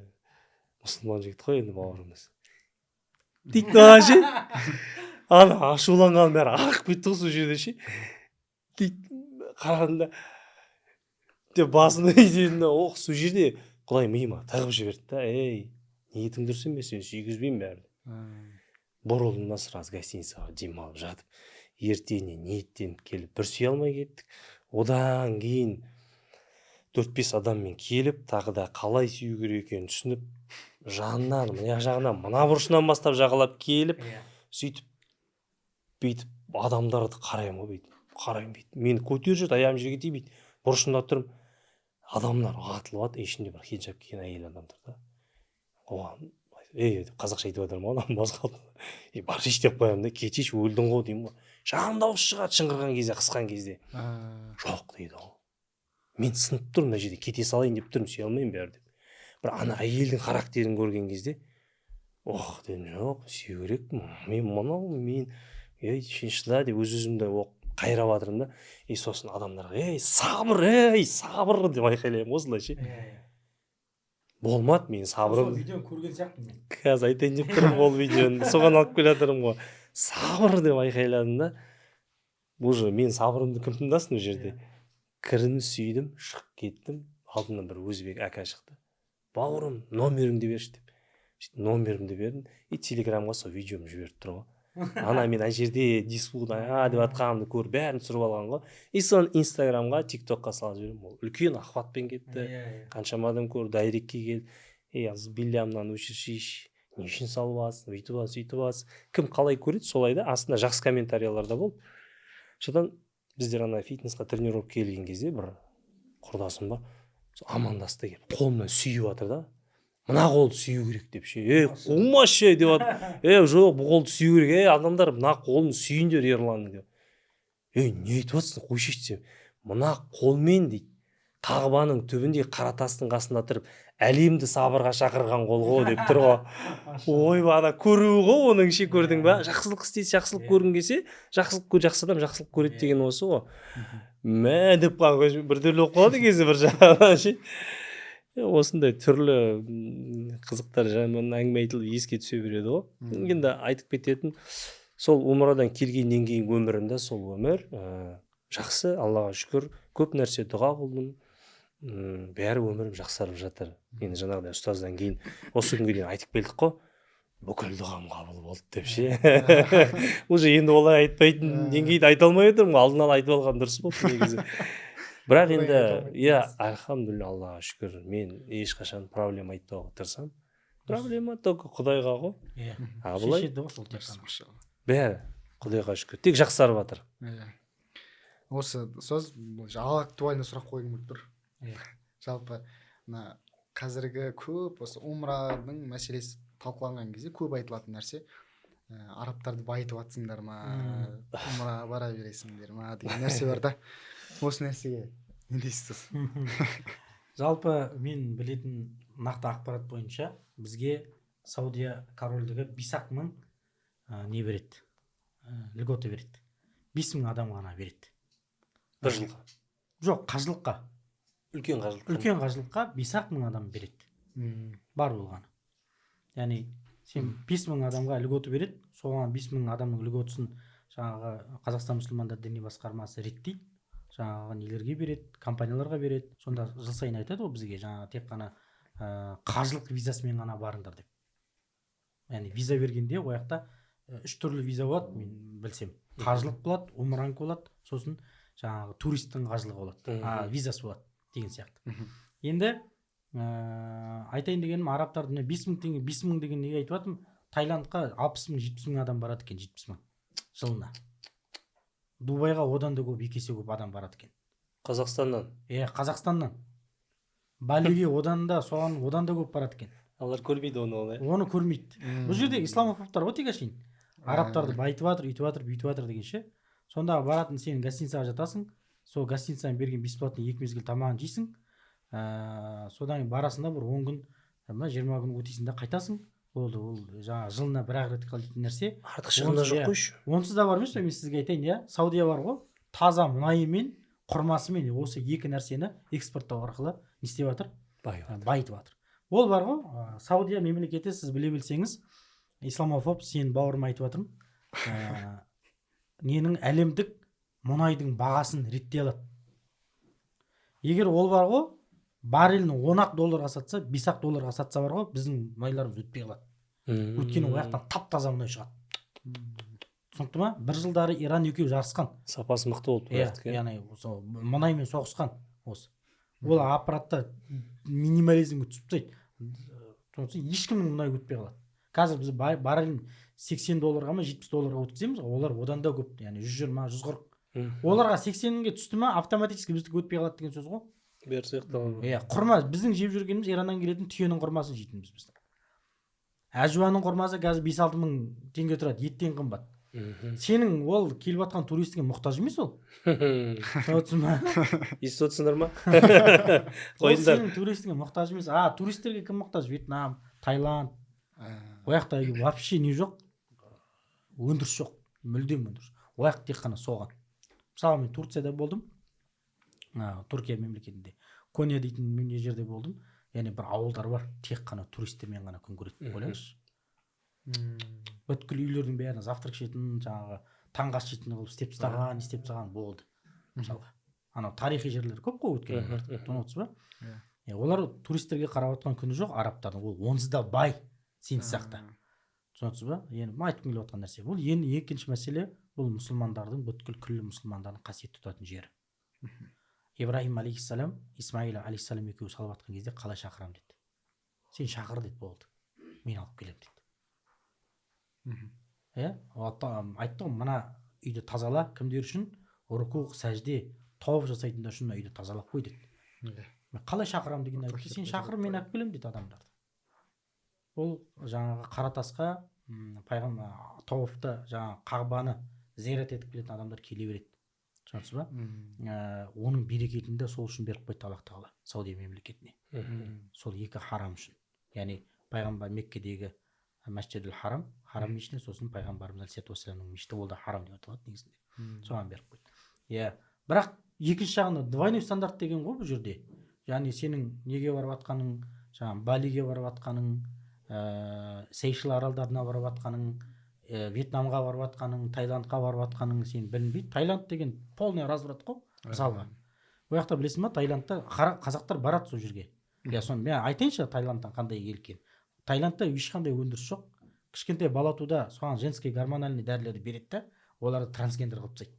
мұсылман жігіт қой енді бауырымыз. Дейді ше. Ашуланған бәрі ағып кетті ғой сол жерде ше. Дейді қарағанда деп басын өйден оқ сол жерде құдай миыма тығып жіберді да, ниетің дұрыс емес, сен сүйгізбеймін бәрі. Бұрылдым да сразу гостиницаға демалып жатып, ертеңіне ниеттеніп келіп бір сүйе алмай кеттік. Одан кейін 4-5 адаммен келіп, тағы да қалай сүю керек екенін түсініп, жанынан, мына жағынан, мына бұрышынан бастап жағалап келіп, сөйтіп бүйтіп адамдарды қараймын ғой, бүйтіп. Мені көтеріп жүрді, аяғым жерге тимейді. Бұрышында тұрмын. Адамдар атылып жатыр, ішінде бір хиджаб киген әйел адамдар да. Оған қазақша айтып жатырмын ғой, басқа. Баршиш деп қоямын да, кетейші, өлдің ғой деймін ғой. Жаным дауыс шығады шыңғырған кезде, қысқан кезде. Жоқ дейді ғой. Мен сынып тұрмын мына жерде, кете салайын деп тұрмын, сүйе алмаймын бәрі деп. Бір ана әйелдің характерін көрген кезде, дедім, жоқ, сүю керек. Мен сен шыда деп өз-өзімді қайрап жатырмын да. Сосын адамдарға, сабыр деп айқайлаймын осылай ше. Болмады мен сабырым. Сол видеоны көрген сияқтымын мен. Қазір айтайын деп тұрмын ол видеоны. Соған алып келе жатырмын ғой. Сабыр деп айқайладым да. Уже мен сабырымды кім тыңдасын ол жерде. Кірін сүйдім, шығып кеттім. Алдымнан бір өзбек әка шықты. Бауырым, номеріңді берші деп. Номерімді бердім. Телеграмға сол видеомды жіберіп тұр ғой. Мен ана жерде дискуд деп атқанымды көріп бәрін түсіріп алған ғой. Соны инстаграмға, тиктокқа салып жібердім. Ол үлкен охватпен кетті. Қаншама адам көрді, дайректке келді. Биллиамнан өшіршиш, не үшін салып аласың, өйтіп аласың, сөйтіп аласың. Кім қалай көреді, солай да. Астында жақсы комментариялар да болды. Содан біздер ана фитнесқа тренировка келген кезде бір құрдасым бар, амандасты келіп, қолымнан сүйіп жатыр да. Мына қолды сүю керек деп ше. Қумашы деп жатыр. Жоқ, бұл қолды сүю керек. Адамдар мына қолын сүйіндер Ерланның деп. Не айтып жатсың, қойшы десем. Мына қолмен дейді, Қағбаның түбінде Қаратастың қасында тұрып, әлемді сабырға шақырған қол ғой деп тұр ғой. Ойбай, ана көруі ғой оның ше, көрдің ба? Жақсылық істесе, жақсылық көргің келсе, жақсы адам жақсылық көреді деген осы ғой. Мә деп қалған көзім біртүрлі болып қалады кезі бір жағынан ше. Осындай түрлі қызықтар жайынан әңгіме айтылып еске түсе береді ғой. Енді айтып кететін, сол умрадан келгеннен кейін өмірімде сол өмір жақсы, Аллаға шүкір, көп нәрсе дұға қылдым. Бәрі өмірім жақсарып жатыр. Енді жаңағыдай ұстаздан кейін осы күнге дейін айтып келдік қой, бүкіл дұғам қабыл болды деп ше. Уже енді олай айтпайтын деңгейді айта алмай отырмын, алдын ала айтып алған дұрыс болды негізі. Бірақ енді, альхамдулилля, Аллаға шүкір, мен ешқашан проблема айтпауға тырысамын. Проблема только Құдайға ғой. Шешеді ғой сол тек қана. Бәрі Құдайға шүкір, тек жақсарып жатыр. Осы сөз актуальный сұрақ қойғым келіп тұр. Жалпы қазіргі көп осы умраның мәселесі талқыланған кезде көп айтылатын нәрсе, арабтарды байытып жатсыңдар ма, умра бара бересіңдер ма деген нәрсе бар да. Осы нәрсеге не дейсіз? Жалпы мен білетін нақты ақпарат бойынша бізге Саудия корольдігі 5 мың не береді, льгота береді. 5 мың адам ғана береді. Бір жылға? Жоқ, қажылыққа. үлкен қажылық. үлкен қажылыққа 5-ақ мың адам береді. Бар болғаны. Яғни сен 5 мың адамға льгота береді, соған 5 мың адамның льготасын жаңағы Қазақстан мұсылмандар діни басқармасы реттейді. Жаңағы нелерге береді, компанияларға береді. Сонда жыл сайын айтады ғой бізге, жаңағы тек қана қажылық визасымен ғана барыңдар деп. Яғни виза бергенде ол жақта 3 түрлі виза болады, мен білсем. Қажылық болады, умранка болады, сосын жаңағы туристің қажылығы болады, визасы болады деген сияқты. Енді айтайын дегенім, арабтардың 5 мың теңге, 5 мың деген неге айтып жатырмын? Таиландқа 60 мың, 70 мың адам барады екен, 70 мың жылына. Дубайға одан да көп, 2 есе көп адам барады екен. Қазақстаннан. Қазақстаннан. Балиге одан да көп барады екен. Алар көрмейді оны. Оны көрмейді. Бұл жерде исламофобтар вот тиге шейін. Арабтарды байтып жатыр, үйтіп жатыр, бүйтіп жатыр дегенше. Сонда баратын сен гостиницаға жатасың. Сол гостиницаның берген бесплатный 2 мезгіл тамағын жейсің. Содан барасында бір 10 күн, 20 күн өтесің де қайтасың. Болды, ол жаңағы жылына бір-ақ рет қалатын нәрсе. Артық шығында жоқ қойшы. Онсыз да бар емес пе? Мен сізге айтайын, Саудия бар ғой, таза мұнайы мен құрмасымен осы 2 нәрсені экспорттау арқылы не істеп жатыр? Байытып жатыр. Ол бар ғой, Саудия мемлекеті, сіз біле білсеңіз, исламофоб, сен бауырым айтып жатырмын, ненің әлемдік мұнайдың бағасын реттей алады. Егер ол бар ғой, баррелін 10 долларға сатса, 5 долларға сатса бар ғой, біздің мұнайларымыз өтпей қалады. Өйткені ол жақтан тап-таза мұнай шығады. Түсінікті ма? Бір жылдары Иран екеуі жарысқан. Сапасы мықты болды. Яғни мұнаймен соғысқан осы. Ол аппаратта минимализмге түсіп тастайды. Сондықтан ешкімнің мұнайы өтпей қалады. Қазір біз баррелін 80 долларға ма 70 долларға өткіземіз, олар одан да көп, яғни 120, 140. Оларға 80-ге түсті ма автоматически біздікі өтпей қалады деген сөз ғой. Құрма, біздің жеп жүргеніміз Ираннан келетін түйенің құрмасын жейтінбіз біз. Әжуаның құрмасы қазір 5-6 мың теңге тұрады, еттен қымбат. Сенің ол келіп жатқан туристке мұқтаж емес ол. Түсін ма? Естіп отырсыңдар ма? Ол сенің туристіңе мұқтаж емес. Туристерге кім мұқтаж? Вьетнам, Таиланд. Ол жақта вообще не жоқ? Өндіріс жоқ. Мүлдем өндіріс. Ол жақта тек қана соған. Мысалы мен Турцияда болдым. Түркия мемлекетінде. Коня дейтін жерде болдым. Яғни бір ауылдар бар, тек қана туристермен ғана күн көреді. Ойлаңызшы. Бүткіл үйлердің бәрін завтрак ішетін, жаңағы таңғы ас ішетін қылып істеп тастаған болды. Мысалға. Анау тарихи жерлер көп қой өткен. Тұнытсыз ба? Олар туристерге қарап отқан күні жоқ, арабтардың. Ол онсыз да бай, сен сақта. Түсінесіз ба? Енді айтқым келіп отқан нәрсе. Бұл енді екінші мәселе, бұл мұсылмандардың, бүткіл күллі мұсылмандардың қасиет тұтатын жері. Ибраһим алейхиссалам, Исмаил алейхиссалам екеуі салып атқан кезде қалай шақырам деді. Сен шақыр деді, болды. Мен алып келем деді. Айтты ғой, мына үйді тазала, кімдер үшін? Руку, сәжде, тауып жасайтындар үшін үйді тазалап қой деді. Мен қалай шақырам деген айтты. Сен шақыр, мен алып келем деді адамдарды. Ол жаңағы Қаратасқа пайғамбар тауыфты, жаңағы Қағбаны зиярат етіп келетін адамдар келе береді. Түсінесіз ба? Оның берекетін де сол үшін беріп қойды Аллах Тағала Саудия мемлекетіне. Сол екі харам үшін. Яғни пайғамбар Меккедегі Мәсжидул Харам, харам мешіті, сосын пайғамбарымыз алейхиссалату вассаламның мешіті, ол да харам деп аталады негізінде. Соған беріп қойды. Бірақ екінші жағында двойной стандарт деген ғой бұл жерде. Яғни сенің неге барып жатқаның, жаңағы Балиге барып жатқаның, Сейшел аралдарына барып жатқаның, Вьетнамға барып жатқаның, Таиландқа барып жатқаның сен білінбейді. Таиланд деген полный разврат қой, мысалға. Ол жақта білесің ба, Таиландта қазақтар барады сол жерге. Соны мен айтайыншы Таиландтан қандай келген. Таиландта ешқандай өндіріс жоқ. Кішкентай бала туда соған женский гормональный дәрілерді береді да, оларды трансгендер қылып тастайды.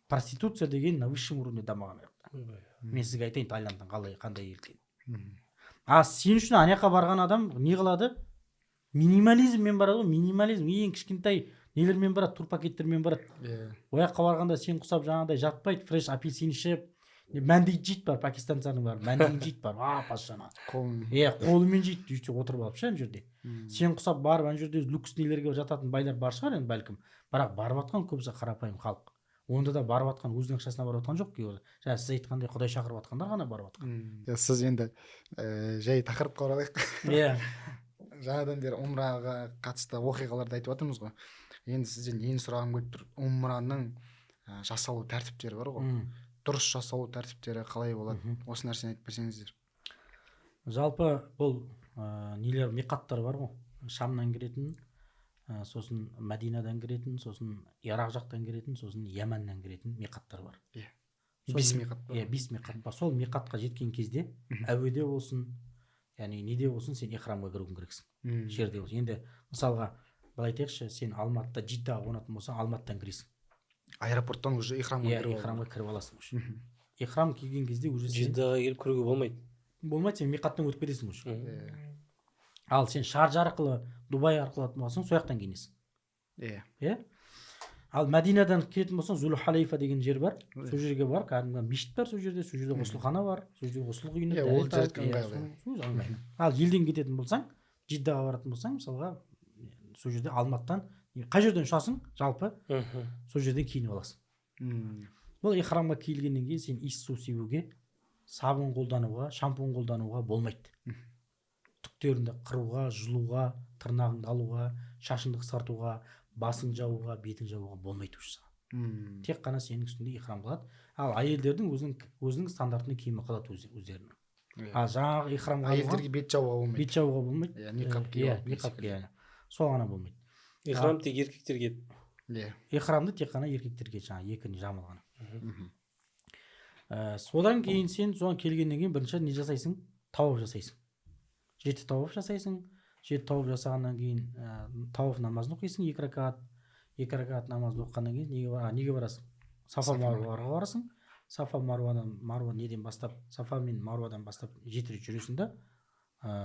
Проституция деген на высшем уровне дамыған жақта. Мен сізге айтайын Таиландтан қандай келген. Сен үшін ана жаққа барған адам не қылады? Минимализммен барады ғой, минимализм ең кішкентай нелермен барады, турпакеттермен барады. Ол жаққа барғанда сен құсап жаңағыдай жатпайды, фреш апельсин ішіп, мәндей жейді бар, пакистанцардың бар, мәндей жейді бар, пашана. Қолымен жейді, өйтіп отырып алып ана жерде. Сен құсап барып ана жерде люкс нелерге жататын байлар бар шығар енді бәлкім. Бірақ барып атқан көбісі қарапайым халық. Онда да барып атқан өзінің ақшасына барып атқан жоқ кейбір. Жаңа сіз айтқандай Құдай шақырып атқандар ғана барып атқан. Сіз енді жай тақырыпқа оралайық. Жаңадан бері умраға қатысты оқиғаларды айтып жатырмыз ғой. Енді сізден ең сұрағым келіп тұр. Умраның жасалу тәртіптері бар ғой. дұрыс жасау тәртіптері қалай болады? Осы нәрсені айтып берсеңіздер. Жалпы бұл нелер миқаттар бар ғой. Шамнан кіретін, сосын Мәдинадан кіретін, сосын Ирақ жақтан кіретін, сосын Яманнан кіретін миқаттар бар. Иә. 5 миқат бар. Иә, 5 миқат бар. Сол миқатқа жеткен кезде әуеде болсын, яғни неде болсын сен ихрамға кіруің керексің. Жерде болсын. Енді мысалға былай айтайықшы, сен Алматыда Жиддаға қонатын болсаң, Алматыдан кіресің. Аэропорттан уже ихрамға кіріп ихрамға кіріп аласың уже. Ихрам келген кезде уже сен Жиддаға келіп кіруге болмайды. болмайды, сен миқаттан өтіп кетесің уже. Ал сен Шаржа арқылы, Дубай арқылы алатын болсаң, сол жақтан киінесің. Иә. Ал Мәдинадан келетін болсаң, Зул-Халейфа деген жер бар. Сол жерге бар, кәдімгі мешіт бар сол жерде ғұсылхана бар, сол жерде ғұсыл құйынады. Ол жерден ыңғайлы. Ал елден кететін болсаң, Жиддаға баратын болсаң, мысалға сол жерде Алматыдан қай жерден ұшасың, жалпы сол жерден киініп аласың. Бұл ихрамға киілгеннен кейін сен иіс су себуге, сабын қолдануға, шампунь қолдануға болмайды. Түктеріңді қыруға, жұлуға, тырнағыңды алуға, шашыңды қысқартуға, басың жауға, бетің жауға болмайды уже. Тек қана сенің үстінде ихрам қалады. Ал әйелдердің өзінің стандартный киімі қалады өздерінің. Ал жаңағы ихрамға әйелдерге бет жауға болмайды. Бет жауға болмайды. Иә, niqab киіп. Сол ғана болмайды. Ихрам тек еркектерге. Иә. Ихрамды тек қана еркектерге жаңағы екіні жамылғаны. Содан кейін сен соған келгеннен кейін бірінші не жасайсың? Тауап жасайсың. 7 тауап жасайсың. 7 тауап жасағаннан кейін тауап намазын оқисың 2 ракат. 2 ракат намазды оқығаннан кейін неге барасың? Сафа Маруаға барасың. Сафа Маруа неден бастап, Сафа мен Маруадан бастап 7 рет жүресің да.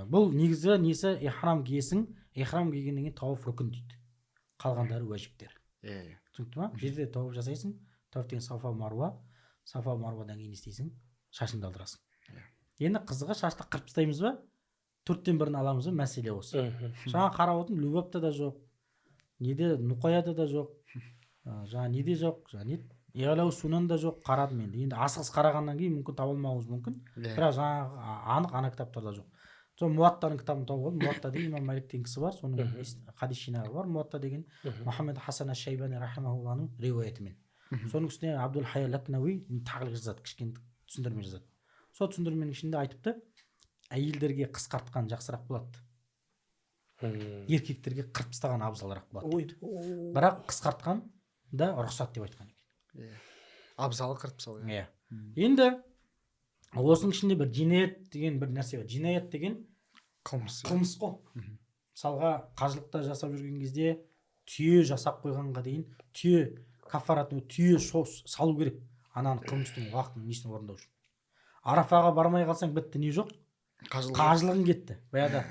Бұл негізі несі ихрам киесің. Ихрам кигеннен кейін тауап рүкін дейді. Қалғандары уәжіптер. Түсінікті ма? 7 рет тауап жасайсың. Тауап деген Сафа Маруа. Сафа Маруадан кейін істейсің, шашыңды алдырасың. Енді қызығы шашты қырып тастаймыз ба? 4-тен 1-ін аламыз ба? Мәселе осы. Жаңа қарап отырмын, Любапта да жоқ. Неде Нұқаяда да жоқ. Жаңа неде жоқ, жаңа Иғалау Сунан да жоқ. Қарадым енді. Енді асығыс қарағаннан кейін мүмкін таба алмауымыз мүмкін. Бірақ жаңа анық ана кітаптарда жоқ. Сол Муаттаның кітабын тауып алдым. Муатта деген Имам Малик деген кісі бар, соның хадис жинағы бар. Муатта деген Мұхаммед Хасан аш-Шайбани рахимахулланың риуаятымен. Соның үстіне Абдул Хай Лакнауи тағлиқ жазады, кішкене түсіндірме жазады. Сол түсіндірменің ішінде айтыпты, әйелдерге қысқартқан жақсырақ болады. Еркектерге қырып тастаған абзалырақ болады. Бірақ қысқартқан да рұқсат деп айтқан екен. Абзалы қырып тастау. Иә. Енді осының ішінде бір жинаят деген бір нәрсе бар. Жинаят деген қылмыс қой. Мысалға қажылықта жасап жүрген кезде түйе жасап қойғанға дейін түйе кафаратын түйе салу керек. Ананың қылмыстың уақытын несін орындау үшін. Арафаға бармай қалсаң бітті, не жоқ? Қажылығың кетті. Баяғыда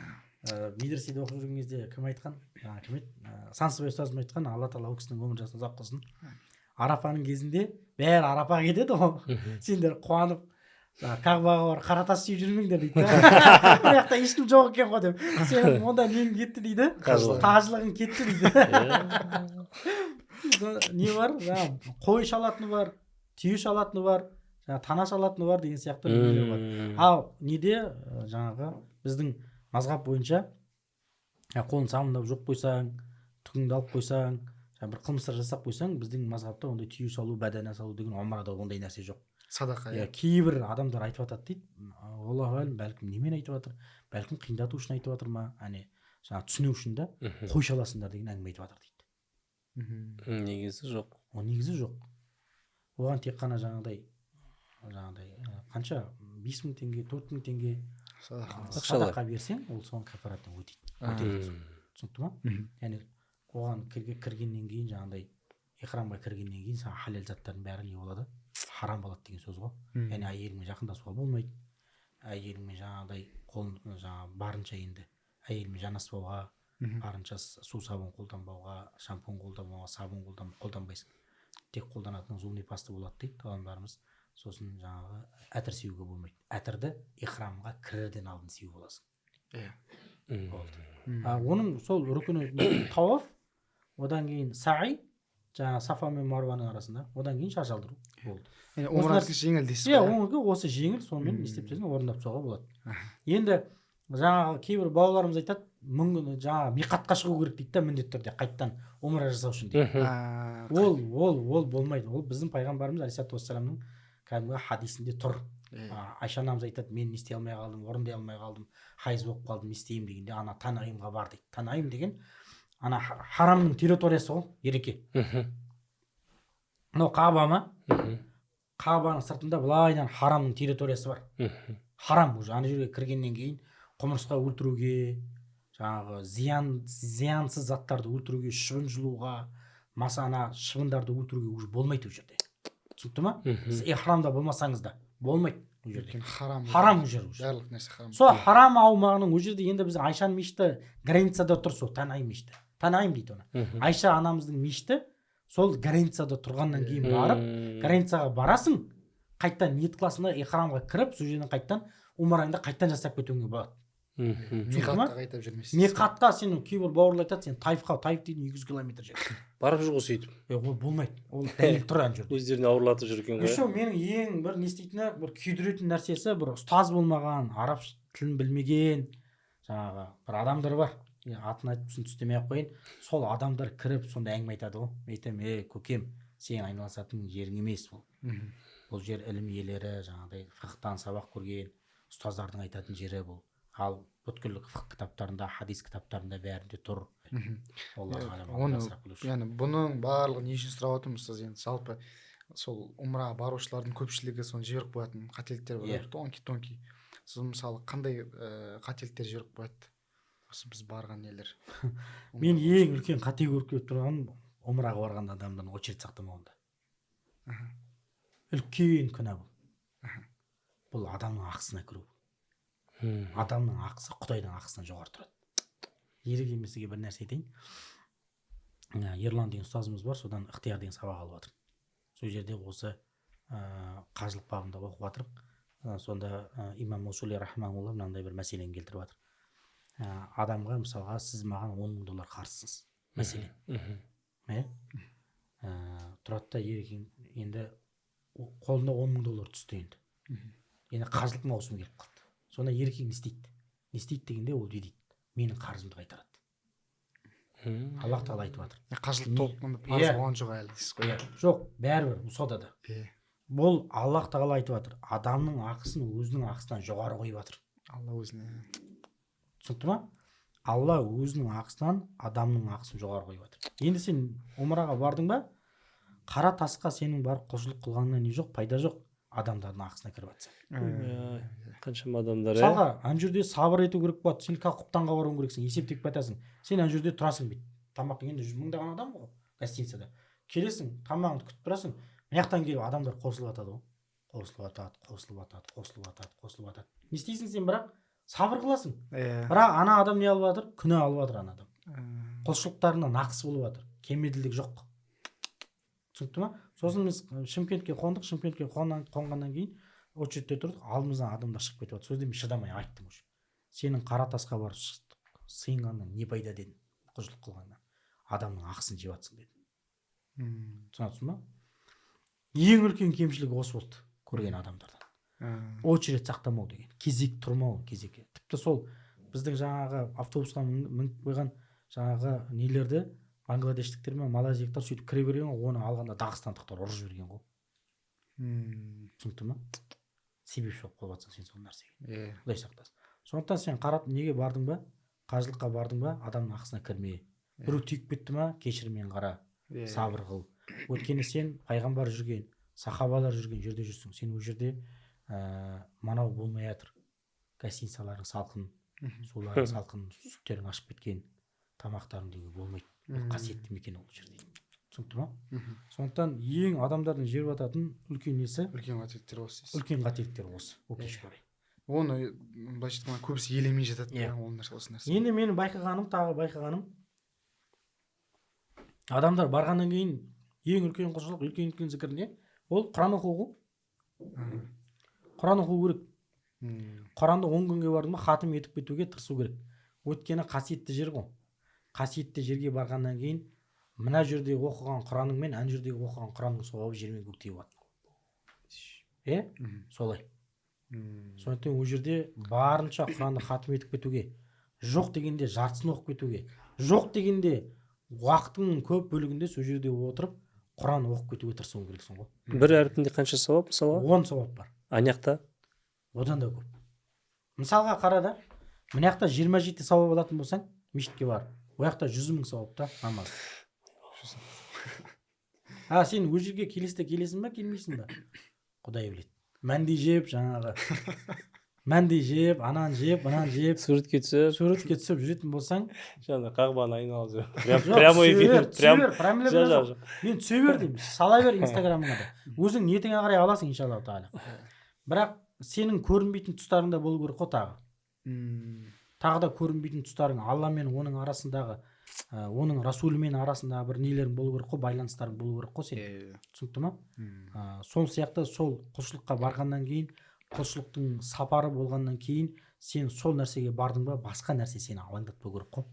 медреседе оқып жүрген кезде кім айтқан? Кім еді? Сансызбай ұстазым айтқан, Алла тағала ол кісінің өмір жасын ұзақ қылсын. Арафаның кезінде бәрі Арафаға кетеді ғой. Сендер қуанып Кағбаға бар қара тас сүйіп жүрмеңдер дейді. Бұл жақта ешкім жоқ екен ғой деп. Сен онда нең кетті дейді. Қажылығың кетті дейді. Не бар? Қой шалатыны бар, түйе шалатыны бар, тана шалатыны бар деген сияқты нелер бар. Ал неде жаңағы біздің мазхаб бойынша қолын сабындап жоқ қойсаң, түгіңді алып қойсаң, бір қылмыстар жасап қойсаң, біздің мазхабта ондай түйе салу, бәдана салу деген омарада ондай нәрсе жоқ. Садақа. Кейбір адамдар айтып жатады дейді. Аллаху әлем, бәлкім немен айтып жатыр? Бәлкім қиындату үшін айтып жатыр ма? Жаңа түсіну үшін да қой шаласыңдар деген әңгіме айтып жатыр дейді. Негізі жоқ. Ол негізі жоқ. Оған тек қана жаңағыдай қанша 5.000 теңге, 4.000 теңге садақа берсең, ол соның кафараттан өтеді. Түсінікті ма? Яғни оған кіргеннен кейін жаңағыдай ихрамға кіргеннен кейін саған халал заттардың бәрі не болады? Харам болады деген сөз ғой. Яғни әйеліңмен жақындасуға болмайды. Әйеліңмен жаңағыдай барынша енді әйеліңмен жанаспауға, барынша су сабын қолданбауға, шампунь қолданбауға, сабын қолданбайсың. Тек қолданатын зулный паста болады дейді ғалымдарымыз. Сосын жаңағы әтір сеуге болмайды. Әтірді ихрамға кірерден алдын сеу боласың. Оның сол рүкіні тауаф, одан кейін саи, жаңағы Сафа мен Маруаның арасында, одан кейін шаш алдыру болды. Умраның жеңіл дейсіз ғой. Иә, осы жеңіл, сонымен не істеп жүрсең орындап тастауға болады. Енді жаңағы кейбір бауырларымыз айтады, жаңағы миқатқа шығу керек дейді да, міндетті түрде қайттан умра жасау үшін дейді. Ол болмайды. Ол біздің пайғамбарымыз алейхиссалату вассаламның кәдімгі хадисінде тұр. Айша анамыз айтады, мен не істей алмай қалдым, орындай алмай қалдым, хайыз болып қалдым, не істеймін дегенде, ана Танаимға бар дейді. Танаим деген ана харамның территориясы ғой, ереке. Мынау Каба ма? Кабаның сыртында былайынан харамның территориясы бар. Харам уже ана жерге кіргеннен кейін құмырсқа өлтіруге, жаңағы зиянсыз заттарды өлтіруге, шыбын жұлуға, ана шыбындарды өлтіруге уже болмайды ол жерде. Түсінікті ма? Сіз ихрамда болмасаңыз да болмайды ол жерде. Харам ол жер. Барлық нәрсе харам. Сол харам аумағының ол жерде енді біз Айшаның мешіті границада тұр, сол Танаим мешіті. Танаим дейді оны. Айша анамыздың мешіті сол границада тұрғаннан кейін барып, границаға барасың, қайттан ниет қыласың да ихрамға кіріп, сол жерден қайттан умраңды қайттан жасап кетуіңе болады. Миқатқа қайтып жүрмейсің. Миқатқа сенің кейбір бауырлар айтады, сен Таиф дейтін 200 километр жер. Барып жүр ғой сөйтіп. Ол болмайды. Ол дәлел тұр ана жерде. Өздеріне ауырлатып жүр екен ғой. Еще менің ең бір не істейтіні, бір күйдіретін нәрсесі, бір ұстаз болмаған, араб тілін білмеген, жаңағы бір адамдар бар. Атын айтып түсінтістемей ақ қойын. Сол адамдар кіріп сонда әңгіме айтады ғой. Айтамын, көкем, сен айналысатын жерің емес бұл. Бұл жер ілім иелері, жаңағыдай фиқтан сабақ көрген ұстаздардың айтатын жері бұл. Ал бүткіл фиқ кітаптарында, хадис кітаптарында бәрінде тұр. Яғни бұның барлығы не үшін сұрап отырмыз сіз енді жалпы сол умраға барушылардың көпшілігі соны жіберіп қоятын қателіктер бар. Тонки. Сіз мысалы қандай қателіктер жіберіп қояды? Осы біз барған нелер. Мен ең үлкен қате көріп тұрған умраға барған адамдан очередь сақтамауында. Үлкен күнә бұл. Бұл адамның ақысына кіру. Адамның ақысы Құдайдың ақысынан жоғары тұрады. Ерек емесіге бір нәрсе айтайын. Ерлан деген ұстазымыз бар, содан ықтияр деген сабақ алып жатыр. Сол жерде осы қажылық бабында оқып жатырық. Сонда имам Мусули рахманулла мынандай бір мәселені келтіріп жатыр. Адамға мысалға сіз маған $10,000 қарсысыз. Мәселен. Тұрады да ерекең енді қолында $10,000 түсті енді. Енді қажылық маусымы келіп қалды. Сонда ерекең не істейді? Не істейді дегенде ол дейді, менің қарызымды қайтарады. Аллах тағала айтып жатыр. Қажылық толыққанды парыз болған жоқ әлі дейсіз ғой. Жоқ, бәрібір сода да. Бұл Аллах тағала айтып жатыр. Адамның ақысын өзінің ақысынан жоғары қойып жатыр. Алла өзіне. Түсінікті ма? Алла өзінің ақысынан адамның ақысын жоғары қойып жатыр. Енді сен умраға бардың ба? Қара тасқа сенің барып құлшылық қылғаныңнан не жоқ, пайда жоқ. Адамдардың ақысына кіріп жатсың. Қаншама адамдар. Мысалға, ана жерде сабыр ету керек болады. Сен құптанға баруың керексің, есептеп батасың. Сен ана жерде тұрасың бит. Тамақ енді мыңдаған адам ғой гостиницада. Келесің, тамағыңды күтіп тұрасың. Мына жақтан келіп адамдар қосылып жатады ғой. Қосылып жатады. Не істейсің сен, бірақ сабыр қыласың. Бірақ ана адам не алып жатыр? Күнә алып жатыр ана адам. Құлшылықтарына нақыс болып жатыр. Кемелділік жоқ. Түсінікті ма? Сосын біз Шымкентке қондық. Шымкентке қонғаннан кейін очередьте тұрдық. Алдымыздан адамдар шығып кетіп жатыр. Сол жерде мен шыдамай айттым уже. Сенің қара тасқа барып сыйынғаннан не пайда дедім. Құлшылық қылғаннан. Адамның ақысын жеп жатсың дедім. Түсінесің ба? Ең үлкен кемшілігі осы болды көрген адамдардан. Очередь сақтамау деген. Кезек тұрмау кезекке. Тіпті сол біздің жаңағы автобусқа мініп қойған жаңағы нелерді бангладештіктер мен малайзиялықтар сөйтіп кіре берген, оны алғанда дағыстандықтар ұрып жіберген ғой. Түсінікті ма? Себепші болып қалып жатсың сен сол нәрсеге. Құдай сақтасын. Сондықтан сен қарап неге бардың ба? Қажылыққа бардың ба? Адамның ақысына кірме. Біреу түйіп кетті ма? Кешіріммен қара. Сабыр қыл. Өйткені сен пайғамбар жүрген, сахабалар жүрген жерде жүрсің. Сен ол жерде манау болмай жатыр. Гостиницаларың салқын, суларың салқын, сүттерің ашып кеткен, тамақтарың деуге болмайды. Ол қасиетті мекен ол жерде. Түсінікті ма? Сондықтан ең адамдардың жер бататын үлкен несі? Үлкен қателіктер осы. Үлкен қателіктер осы. Өкінішке орай. Оны былайша айтқанда көбісі елемей жатады. Осы нәрсе. Енді менің байқағаным, адамдар барғаннан кейін ең үлкен құлшылық, үлкен зікір не? Ол Құран оқу. Құран оқу керек. Құранды 10 күнге бардың ба, хатым етіп кетуге тырысу керек. Өйткені қасиетті жер ғой. Қасиетті жерге барғаннан кейін мына жерде оқыған Құраның мен ана жердегі оқыған Құранның сауабы жер мен көктей болады. Солай. Сондықтан ол жерде барынша Құранды хатым етіп кетуге, жоқ дегенде жартысын оқып кетуге, жоқ дегенде уақытыңның көп бөлігінде сол жерде отырып Құран оқып кетуге тырысуың керексің ғой. бір әрпінде қанша сауап мысалға? 10 сауап бар. Анаяқта Одан да көп. Мысалға қара да, мына жақта 27 сауап алатын болсаң, мешітке бар. Ол жақта 100 000 сауап та намаз. Сен ол жерге келесің ба, келмейсің ба? Құдай біледі. Мәнди жеп, жаңағы мәнди жеп, анан жеп, мынан жеп, суретке түсіп жүретін болсаң, жаңа қағбаны айналып жүр. Прямой эфир, мен түсе бер деймін, сала бер инстаграмыңа да. Өзің ниетіңе қарай аласың иншалла тағала. Бірақ сенің көрінбейтін тұстарыңда болу керек қой тағы. Тағы да көрінбейтін тұстарың Алла мен оның арасындағы, оның Расулымен арасындағы бір нелерің болу керек қой, байланыстарың болу керек қой сен. Түсінікті ма? Сол сияқты сол құлшылыққа барғаннан кейін, құлшылықтың сапары болғаннан кейін сен сол нәрсеге бардың ба, басқа нәрсе сені алаңдатпау керек қой.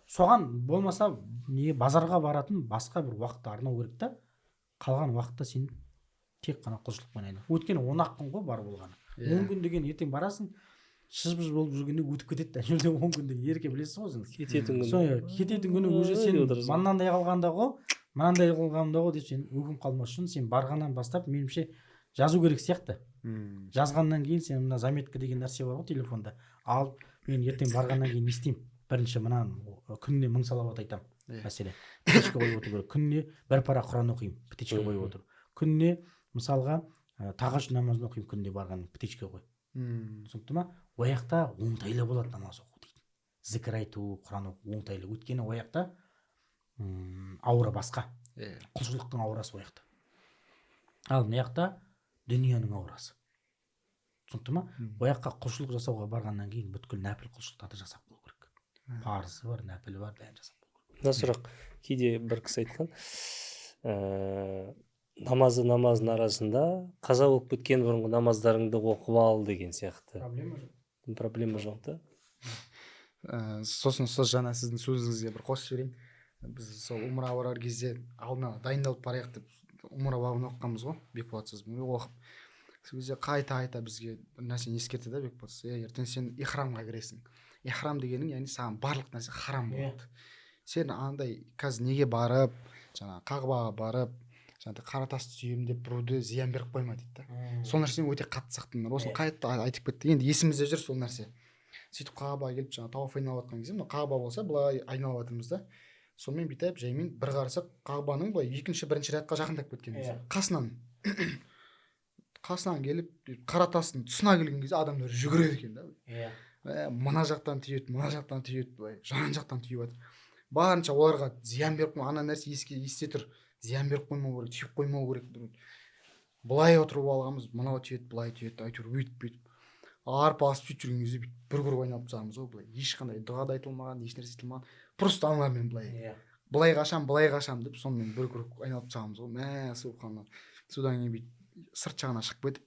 Соған болмаса базарға баратын басқа бір уақытты арнау керек та, қалған уақытта сен тек қана құлшылықпен айналып. Өйткені 10 күн ғой бар болғаны. 10 күн деген ертең барасың, шыж-быж болып жүргенде өтіп кетеді. Жерде 10 күн деген ерке білесіз ғой өзіңіз. Кететін күні уже сен мынандай қалғанда ғой деп сен өкініп қалмас үшін сен барғаннан бастап меніңше жазу керек сияқты. Жазғаннан кейін сен мына заметка деген нәрсе бар ғой телефонда. Ал мен ертең барғаннан кейін не істеймін? Бірінші мынаны күніне 1000 салауат айтамын. Мәселен, птичка қойып отыру керек. Күніне бір пара Құран оқимын, птичка қойып отыру. Күніне мысалға тағажуд намазын оқимын, күнде барған птичка қой. Түсінікті ма? Ояқта оңтайлы болады намаз оқу дейді. Зікір айту, Құран оқу оңтайлы. Өйткені ояқта аура басқа. Құлшылықтың аурасы ояқта. Ал мына жақта дүниенің аурасы. Түсінікті ма? Ояққа құлшылық жасауға барғаннан кейін бүткіл нәпіл құлшылықтарды жасап болу керек. Парызы бар, нәпілі бар, бәрін жасап болу керек. Мына сұрақ кейде бір кісі айтқан, намаздың арасында қаза болып кеткен бұрынғы намаздарыңды оқып ал деген сияқты. Проблема жоқ та. Сосын жаңа сіздің сөзіңізге бір қосып жіберейін. Біз сол умраға барар кезде алдына дайындалып барайық деп умра бабын оқығанбыз ғой, Бекболат сіз оқып. Сол кезде қайта бізге бір нәрсені ескертті да Бекболат. Ертең сен ихрамға кіресің. Ихрам дегенің, яғни саған барлық нәрсе харам болады. Сен андай қазір неге барып, жаңа Қағбаға барып, жаңа қара тасты сүйемін деп біреуді зиян беріп қойма дейді да. Сол нәрсені өте қатты сақтаңдар. Осыны қайта айтып кетті. Енді есімізде жүр сол нәрсе. Сөйтіп Қағбаға келіп жаңа тауаф айналып жатқан кезде, Қағба болса былай айналып жатырмыз да. Сонымен бүйтіп жаймен бір қарасақ Қағбаның былай бірінші рядқа жақындап кеткенбіз. Қасынан келіп қара тастың тұсына келген кезде адамдар жүгіреді екен да. Мына жақтан түйеді, былай жан жақтан түйіп жатыр. Барынша оларға зиян беріп қоймау, ана нәрсе есте тұр. Зиян беріп қоймау керек, түйіп қоймау керек. Былай отырып алғанбыз, мынау түйеді, былай түйеді, әйтеуір бүйтіп. Арпалысып сөйтіп жүрген кезде бір круг айналып тастағанбыз ғой, былай. Ешқандай дұға да айтылмаған, еш нәрсе айтылмаған. Просто аналармен былай қашам деп сонымен бір круг айналып тастағанбыз ғой. Мә, субханалла. Содан кейін бүйтіп сырт жағына шығып кетіп,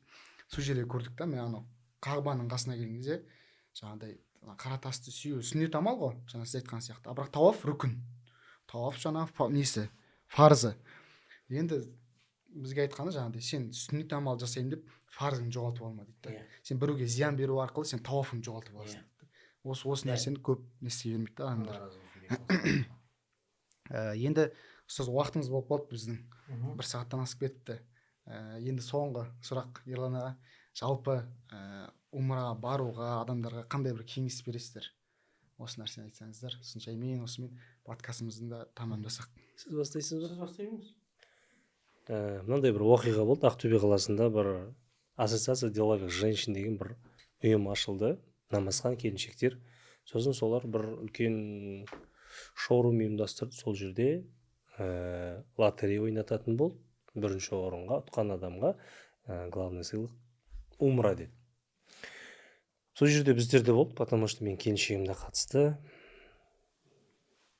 сол жерде көрдік та, мен анау Қағбаның қасына келген кезде жаңағыдай қара тасты сүю сүннет амал ғой, жаңа сіз айтқан сияқты. Бірақ тауаф рүкін. Тауаф жаңағы несі? Фарзы. Енді бізге айтқаны жаңағыдай сен сүннет амал жасаймын деп фарзыңды жоғалтып алма дейді. Сен біреуге зиян беру арқылы сен тауафыңды жоғалтып аласың. Осы нәрсені көп не істей бермейді да адамдар. Енді ұстаз уақытымыз болып қалды біздің. 1 сағаттан асып кетті. Енді соңғы сұрақ Ерлан аға, жалпы умраға баруға адамдарға қандай бір кеңес бересіздер? Осы нәрсені айтсаңыздар, сосын жаймен осымен подкастымызды да тамамдасақ. Сіз бастайсыз ба? Сіз бастаймыз. Мынандай бір оқиға болды. Ақтөбе қаласында бір ассоциация деловых женщин деген бір ұйым ашылды. Намазхан келіншектер. Сосын солар бір үлкен шоурум ұйымдастырды. Сол жерде лотерея ойнататын болды. Бірінші орынға ұтқан адамға главный сыйлық умра деді. Сол жерде біздерде болды, потому что мен келіншегім де қатысты.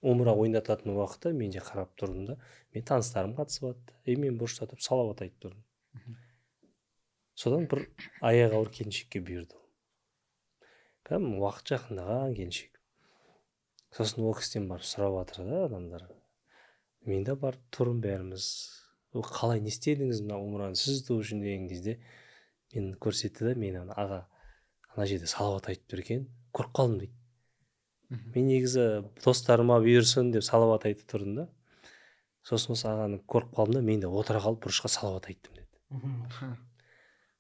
Умра ойнататын уақытта мен де қарап тұрдым да, мен таныстарым қатысып жатты. Мен бұрыштатып салауат айтып тұрдым. Содан бір аяғы ауыр келіншекке бұйырды. Прям уақыт жақындаған келіншек. Сосын ол кісіден барып сұрап жатыр да адамдар. Мен де барып тұрмын, бәріміз. Қалай не істедіңіз мына умраны сіз ұту үшін деген кезде мен көрсетті да, мен аға ана жерде салауат айтып тұр екен, көріп қалдым дейді. Мен негізі достарыма бұйырсын деп салауат айтып тұрдым да. сосын осы ағаны көріп қалдым да мен де отыра қалып бұрышқа салауат айттым деді.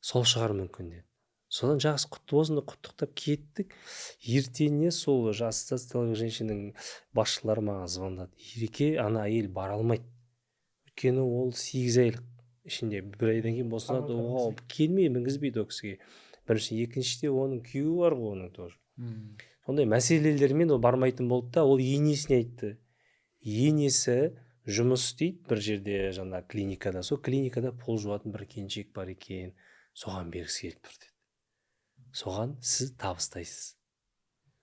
Сол шығар мүмкін деді. Содан жақсы құтты болсын деп құттықтап кеттік. Ертеңіне сол жасы социальный женщинаның басшылары маған звондады. Ереке, ана әйел бара алмайды. Өйткені ол 8 айлық ішінде бір айдан кейін босанады, оған келмей мінгізбейді ол кісіге. Бірінші, екіншіде оның күйеуі бар ғой оның тоже. Сондай мәселелермен ол бармайтын болды да, ол енесіне айтты. Енесі жұмыс істейді бір жерде жаңа клиникада. Сол клиникада пол жуатын бір келіншек бар екен. Соған бергісі келіп тұр деді. Соған сіз табыстайсыз.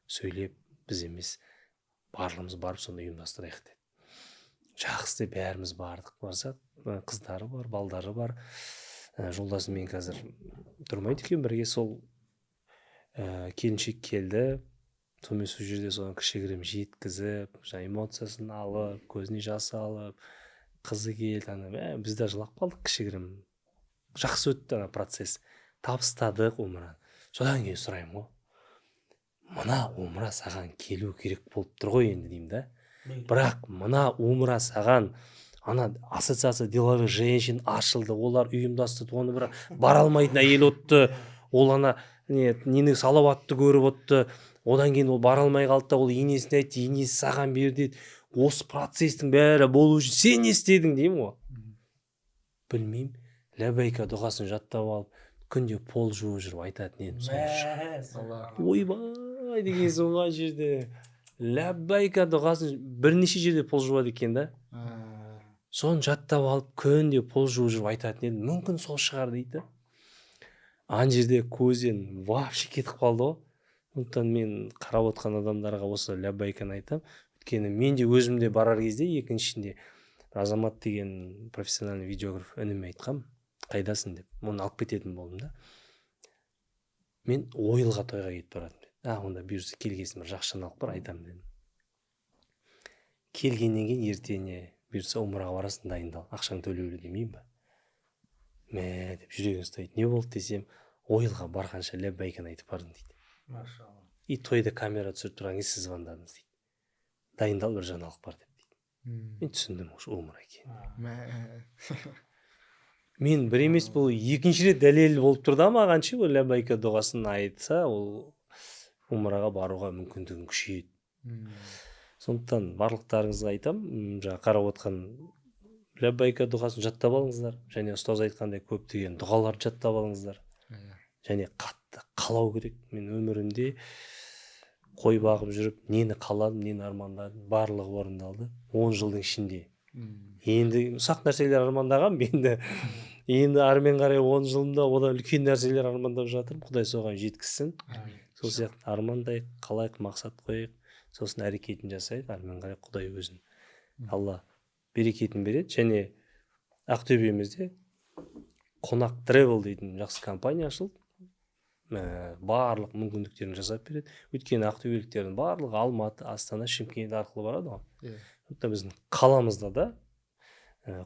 Сөйлеп, біз емес, барлығымыз барып сонда ұйымдастырайық деді. Жақсы деп бәріміз бардық. Барсақ, қыздары бар, балдары бар. Жолдасымен қазір тұрмайды екен, бірге сол келіншек келді. Сонымен сол жерде соған кішігірім жеткізіп, эмоциясын алып, көзіне жас алып, қызы келді, біз де жылап қалдық кішігірім. Жақсы өтті процесс. Табыстадық умраны. Содан кейін сұраймын ғой. Мына умра саған келу керек болып тұр ғой енді деймін да. Бірақ мына умра саған ана ассоциация деловых женщин ашылды, олар ұйымдастырды, оны бірақ бара алмайтын әйел отты, ол ана нені салауатты көріп отты, одан кейін ол бара алмай қалды да, ол енесіне айтты, енесі саған бер деді. Осы процестің бәрі болу үшін сен не істедің деймін ғой. Білмеймін, ләббайка дұғасын жаттап алып, күнде пол жуып жүріп айтатын едім. Ойбай деген соңған жерде ләббайка дұғасын бірнеше жерде пол жуады екен да. Соны жаттап алып күнде пол жуып жүріп айтатын едім. Мүмкін сол шығар дейді. Ан жерде көзден вообще кетіп қалды ғой. Сондықтан мен қарап отқан адамдарға осы ләббайканы айтамын. Өйткені мен де өзімде барар кезде екіншінде Азамат деген профессиональный видеограф ініме айтқам, қайдасын деп, оны алып кететін болдым да. Мен ойылға тойға кетіп баратым деді. Онда бұйырса келгесін бір жақшаны алып бар, айтамын дедім. Келгеннен кейін ертеңіне бұйырса умраға барасың, дайындал, ақшаң төлеулі демеймін ба? Мә деп жүрегін ұстайды. Не болды десем, ойылға барғанша ләббайканы айтып бардым дейді. Машалла. И тойда камера түсіріп тұрған кезде сіз звондадыңыз дейді. Дайындал, бір жаңалық бар деп дейді. Мен түсіндім, умра екен. Мен бір емес, бұл екінші рет дәлел болып тұрды маған ше, ол ләббайка дұғасын айтса, ол умраға баруға мүмкіндігін күшейеді. Сондықтан барлықтарыңызға айтам, жаңа қарап отқан ләббайка дұғасын жаттап алыңыздар, және ұстаз айтқандай көптеген дұғаларды жаттап алыңыздар. Және қатты қалау керек. Мен өмірімде қой бағып жүріп, нені қаладым, нені армандадым, барлығы орындалды 10 жылдың ішінде. Енді ұсақ нәрселер армандағам, енді армен қарай 10 жылымда одан үлкен нәрселер армандап жатырмын. Құдай соған жеткізсін. Сол сияқты армандайық, қалайық, мақсат қойық, сосын әрекетін жасайық, армен қарай Құдай өзін. Алла берекетін береді. Және Ақтөбемізде Қонақ Travel дейтін жақсы компания ашылды. Барлық мүмкіндіктерін жасап береді. Өйткені ақтөбеліктердің барлығы Алматы, Астана, Шымкент арқылы барады ғой. Сондықтан біздің қаламызда да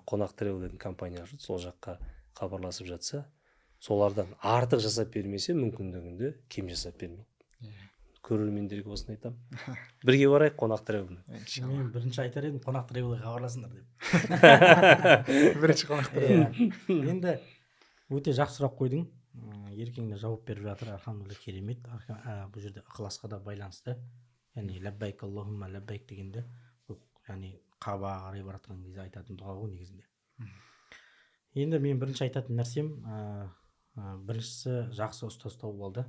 Қонақ Travel дейтін компания ашылды. Сол жаққа хабарласып жатса, солардан артық жасап бермесе, мүмкіндігінде кем жасап бермейді. Көрермендерге осыны айтамын. Бірге барайық Қонақ Travel. Мен бірінші айтар едім, Қонақ Travel'ға хабарласыңдар деп. Бірінші Қонақ Travel. Енді өте жақсы сұрақ қойдың. Еркеңде жауап беріп жатыр, алхамдулилля, керемет. Бұл жерде ықыласқа да байланысты. Яғни ләббайк аллахумма ләббайк дегенде, яғни Кабаға қарай баратқан кезде айтатын дұға ғой негізінде. Енді мен бірінші айтатын нәрсем, біріншісі жақсы ұстаз тауып алды.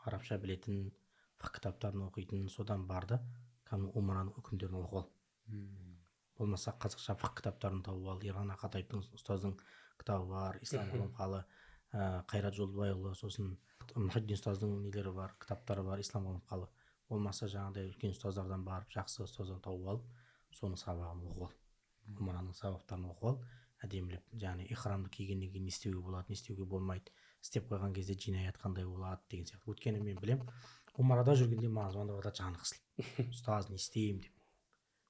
Арабша білетін, фақih кітаптарын оқитын, содан барды. Кәдімгі умраның үкімдерін оқып ал. Болмаса қазақша фақih кітаптарын тауып ал. Ерған Ақатаевтың ұстаздың кітабы бар, ислам ғылымқалы, Қайрат Жолдыбайұлы, сосын Мұхиддин ұстаздың нелері бар, кітаптары бар, ислам ғылымқалы. Болмаса жаңағыдай үлкен ұстаздардан барып, жақсы ұстаздан тауып алып, соның сабағын оқып ал. Умраның сабақтарын оқып ал, әдемілеп, яғни ихрамды кигеннен кейін не істеуге болады, не істеуге болмайды, істеп қойған кезде жинаят қандай болады деген сияқты. Өйткені мен білем, умрада жүргенде маған звондап жатады, жаны қысылып, ұстаз не істеймін деп.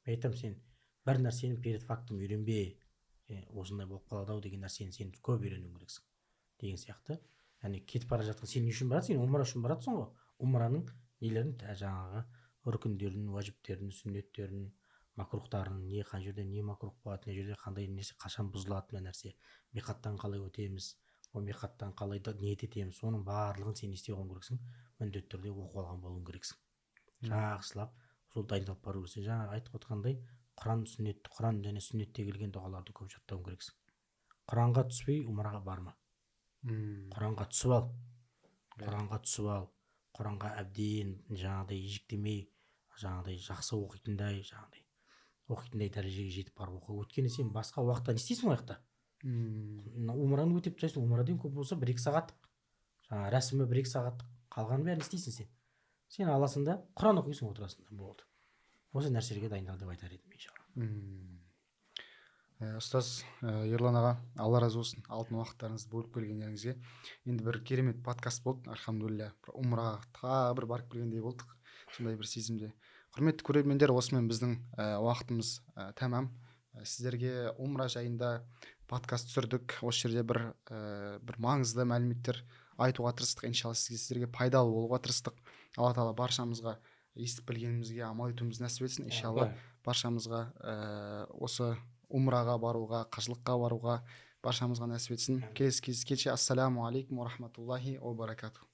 Мен айтамын, сен бір нәрсені перед фактым үйренбе, осындай болып қалады ау деген нәрсені сен көп үйренуің керексің деген сияқты. Яғни кетіп бара жатқан, сен не үшін барасың? Сен умра үшін баратсың ғой. Умраның нелерін, жаңағы рүкіндерін, уажибтерін, сүннеттерін, макрухтарын, не қай жерде не макрух болады, не жерде қандай нәрсе қашан бұзылады, мына нәрсе миқаттан қалай өтеміз, ол миқаттан қалай ниет етеміз, соның барлығын сен не істей алуың керексің, міндетті түрде оқып алған болуың керексің. Жақсылап сол дайындалып бару керексің. Жаңа айтып отқандай, Құран және сүннетте келген дұғаларды көп жаттауың керексің. Құранға түспей умраға барма. Құранға түсіп ал. Құранға әбден жаңағыдай ежіктемей, жаңағыдай жақсы оқитындай дәрежеге жетіп барып оқы. Өйткені сен басқа уақытта не істейсің ол жақта? Умраны өтеп тастайсың. Умрадан көп болса 1-2 сағаттық. Жаңа рәсімі 1-2 сағаттық. Қалғанын бәрін істейсің сен. Сен аласың да Құран оқисың, отырасың да, болды. Осы нәрселерге дайындал деп айтар едім иншалла. Ұстаз Ерлан аға, алла разы болсын алтын уақыттарыңызды бөліп келгендеріңізге. Енді бір керемет подкаст болды, альхамдулилля. Умраға тағы бір барып келгендей болдық, сондай бір сезімде. Құрметті көрермендер, осымен біздің уақытымыз тәмам. Сіздерге умра жайында подкаст түсірдік. Осы жерде бір маңызды мәліметтер айтуға тырыстық. Иншалла сіздерге пайдалы болуға тырыстық. Алла тағала баршамызға естіп білгенімізге амал етуімізді нәсіп етсін. Иншалла баршамызға осы умраға баруға, қажылыққа баруға баршамызға нәсіп етсін. Келесі кездескенше ассаламу алейкум ва рахматуллахи ва баракатух.